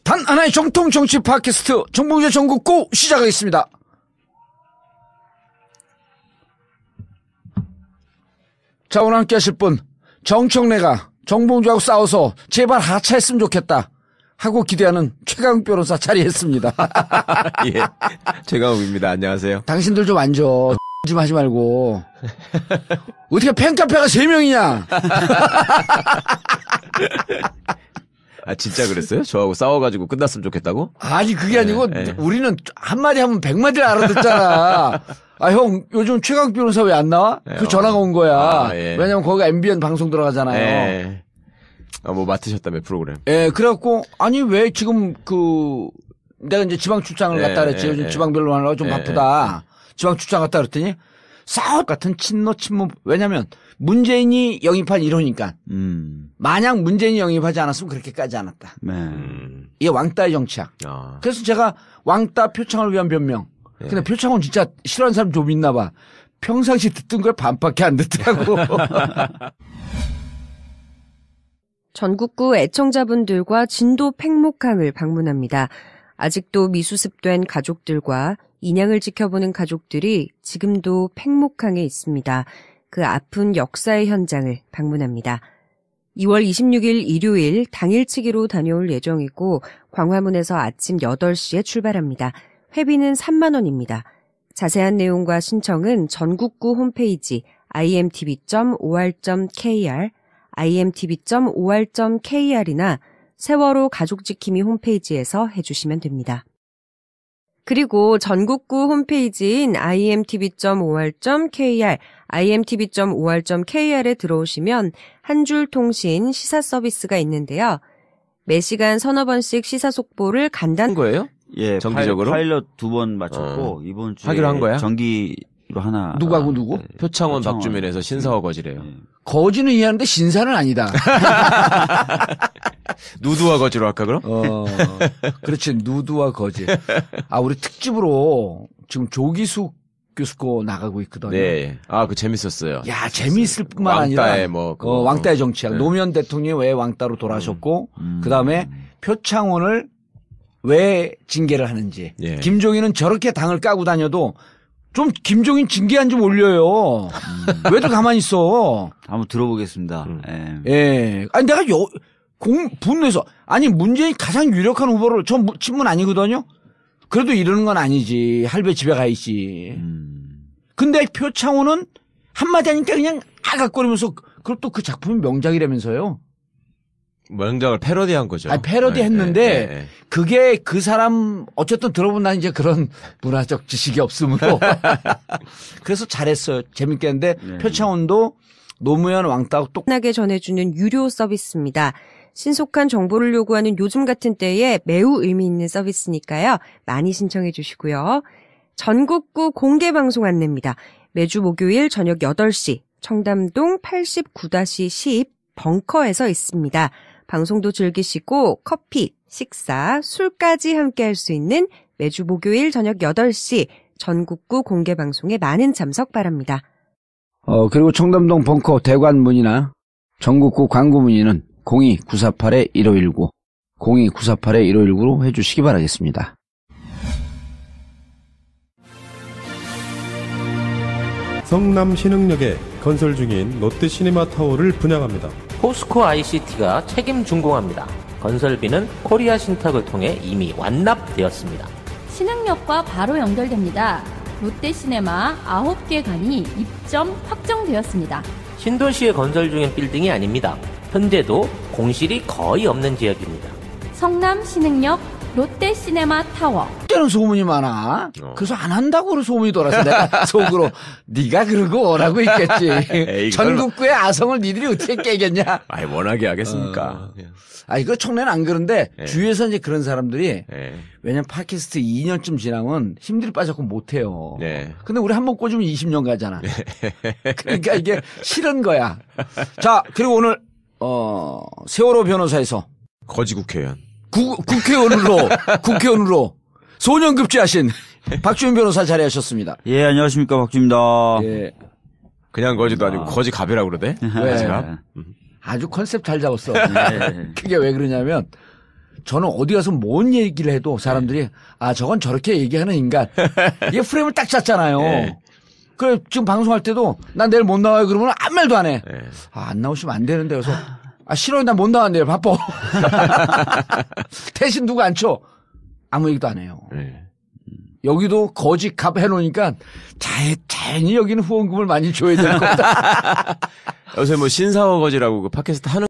단 하나의 정통 정치 팟캐스트 정봉주의 전국구 시작하겠습니다. 자, 오늘 함께 하실 분, 정청래가 정봉주하고 싸워서 제발 하차했으면 좋겠다 하고 기대하는 최강욱 변호사 자리했습니다. 최강욱입니다. 안녕하세요. 당신들 좀 앉아. 좀 하지 말고. 어떻게 팬카페가 3명이냐? 진짜 그랬어요? 저하고 싸워가지고 끝났으면 좋겠다고? 아니, 그게 아니고 우리는 한마디 하면 100마디를 알아듣잖아. 형, 요즘 최강욱 변호사 왜 안 나와? 그 전화가 온 거야. 왜냐면 거기가 MBN 방송 들어가잖아요. 맡으셨다며, 프로그램. 그래갖고, 아니, 왜 지금 내가 이제 지방 출장을 갔다 그랬지. 요즘 지방별로 하느라고 좀 바쁘다. 지방 출장 갔다 그랬더니, 싸움 같은 친노. 왜냐면, 문재인이 영입한 1호니까. 만약 문재인이 영입하지 않았으면 그렇게 까지 않았다. 이게 왕따의 정치야. 그래서 제가 왕따 표창을 위한 변명. 근데 표창은 진짜 싫어하는 사람 좀 있나 봐. 평상시 듣던 걸 반밖에 안 듣더라고. 전국구 애청자분들과 진도 팽목항을 방문합니다. 아직도 미수습된 가족들과 인양을 지켜보는 가족들이 지금도 팽목항에 있습니다. 그 아픈 역사의 현장을 방문합니다. 2월 26일 일요일 당일치기로 다녀올 예정이고 광화문에서 아침 8시에 출발합니다. 회비는 3만 원입니다. 자세한 내용과 신청은 전국구 홈페이지 imtb.or.kr, imtb.or.kr이나 세월호 가족지킴이 홈페이지에서 해주시면 됩니다. 그리고 전국구 홈페이지인 imtb.or.kr, imtb.or.kr에 들어오시면 한 줄 통신 시사 서비스가 있는데요. 매시간 서너 번씩 시사 속보를 간단한 거예요? 예, 정기적으로 파일럿 2번 마쳤고 이번 주에 하기로 한 거야? 정기로 하나. 누구하고 누구? 네. 표창원 박주민에서 신사와 거지래요. 거지는 이해하는데 신사는 아니다. 누드와 거지로 할까 그럼? 그렇지. 누드와 거지. 아, 우리 특집으로 지금 조기숙 교수 거 나가고 있거든요. 네. 아, 그 재밌었어요. 야, 재밌을 뿐만 아니라 왕따의 뭐 왕따의 정치학. 네. 노무현 대통령이 왜 왕따로 돌아가셨고 그다음에 표창원을 왜 징계를 하는지. 예. 김종인은 저렇게 당을 까고 다녀도 좀 김종인 징계한 좀 올려요. 왜들 가만히 있어? 한번 들어보겠습니다. 예. 아니 내가 분노해서 아니 문재인 가장 유력한 후보를 저 친문 아니거든요. 그래도 이러는 건 아니지. 할배 집에 가 있지. 근데 표창원은 한마디 하니까 그냥 아각거리면서 그리고 또 그 작품이 명작이라면서요. 명작을 패러디한 거죠. 아니, 패러디 했는데 그게 그 사람 어쨌든 들어본 난 이제 그런 문화적 지식이 없으므로 그래서 잘했어요. 재밌게 했는데 표창원도 노무현 왕따하고 똑똑하게 전해주는 유료 서비스입니다. 신속한 정보를 요구하는 요즘 같은 때에 매우 의미 있는 서비스니까요. 많이 신청해 주시고요. 전국구 공개방송 안내입니다. 매주 목요일 저녁 8시 청담동 89-10 벙커에서 있습니다. 방송도 즐기시고 커피, 식사, 술까지 함께 할 수 있는 매주 목요일 저녁 8시 전국구 공개방송에 많은 참석 바랍니다. 그리고 청담동 벙커 대관 문의나 전국구 광고 문의는 02-948-1519, 02-948-1519로 해주시기 바라겠습니다. 성남 신흥역에 건설 중인 롯데시네마타워를 분양합니다. 포스코 ICT가 책임 준공합니다. 건설비는 코리아 신탁을 통해 이미 완납되었습니다. 신흥역과 바로 연결됩니다. 롯데시네마 9개관이 입점 확정되었습니다. 신도시에 건설 중인 빌딩이 아닙니다. 현재도 공실이 거의 없는 지역입니다. 성남 신흥역 롯데시네마 타워. 때는 소문이 많아. 그래서 안 한다고 그런 소문이 돌아서 내가 속으로 네가 그러고 오라고 있겠지. 전국구의 아성을 니들이 어떻게 깨겠냐. 아이 워낙에 하겠습니까. 이거 청래는 안 그런데 주위에서 이제 그런 사람들이 왜냐면 팟캐스트 2년쯤 지나면 힘들이 빠졌고 못해요. 근데 우리 한번 꽂으면 20년 가잖아. 그러니까 이게 싫은 거야. 자, 그리고 오늘 세월호 변호사에서 거지 국회의원. 국회의원으로 소년급제하신 박주민 변호사 자리하셨습니다. 예, 안녕하십니까. 박주입니다. 예. 그냥 거지도 아니고 거지 갑이라고 그러대? 왜? 아주 컨셉 잘 잡았어. 그게 왜 그러냐면 저는 어디 가서 뭔 얘기를 해도 사람들이 저건 저렇게 얘기하는 인간. 이게 프레임을 딱 짰잖아요. 그래, 지금 방송할 때도 난 내일 못 나와요 그러면 아무 말도 안 해. 안 나오시면 안 되는데 그래서 싫어요. 난 못 나왔네요. 바빠. 대신 누구 안 쳐? 아무 얘기도 안 해요. 여기도 거지 갑 해놓으니까 자연히 여기는 후원금을 많이 줘야 될 것 같다. 요새 뭐 신사와 거지라고 그 팟캐스트 하는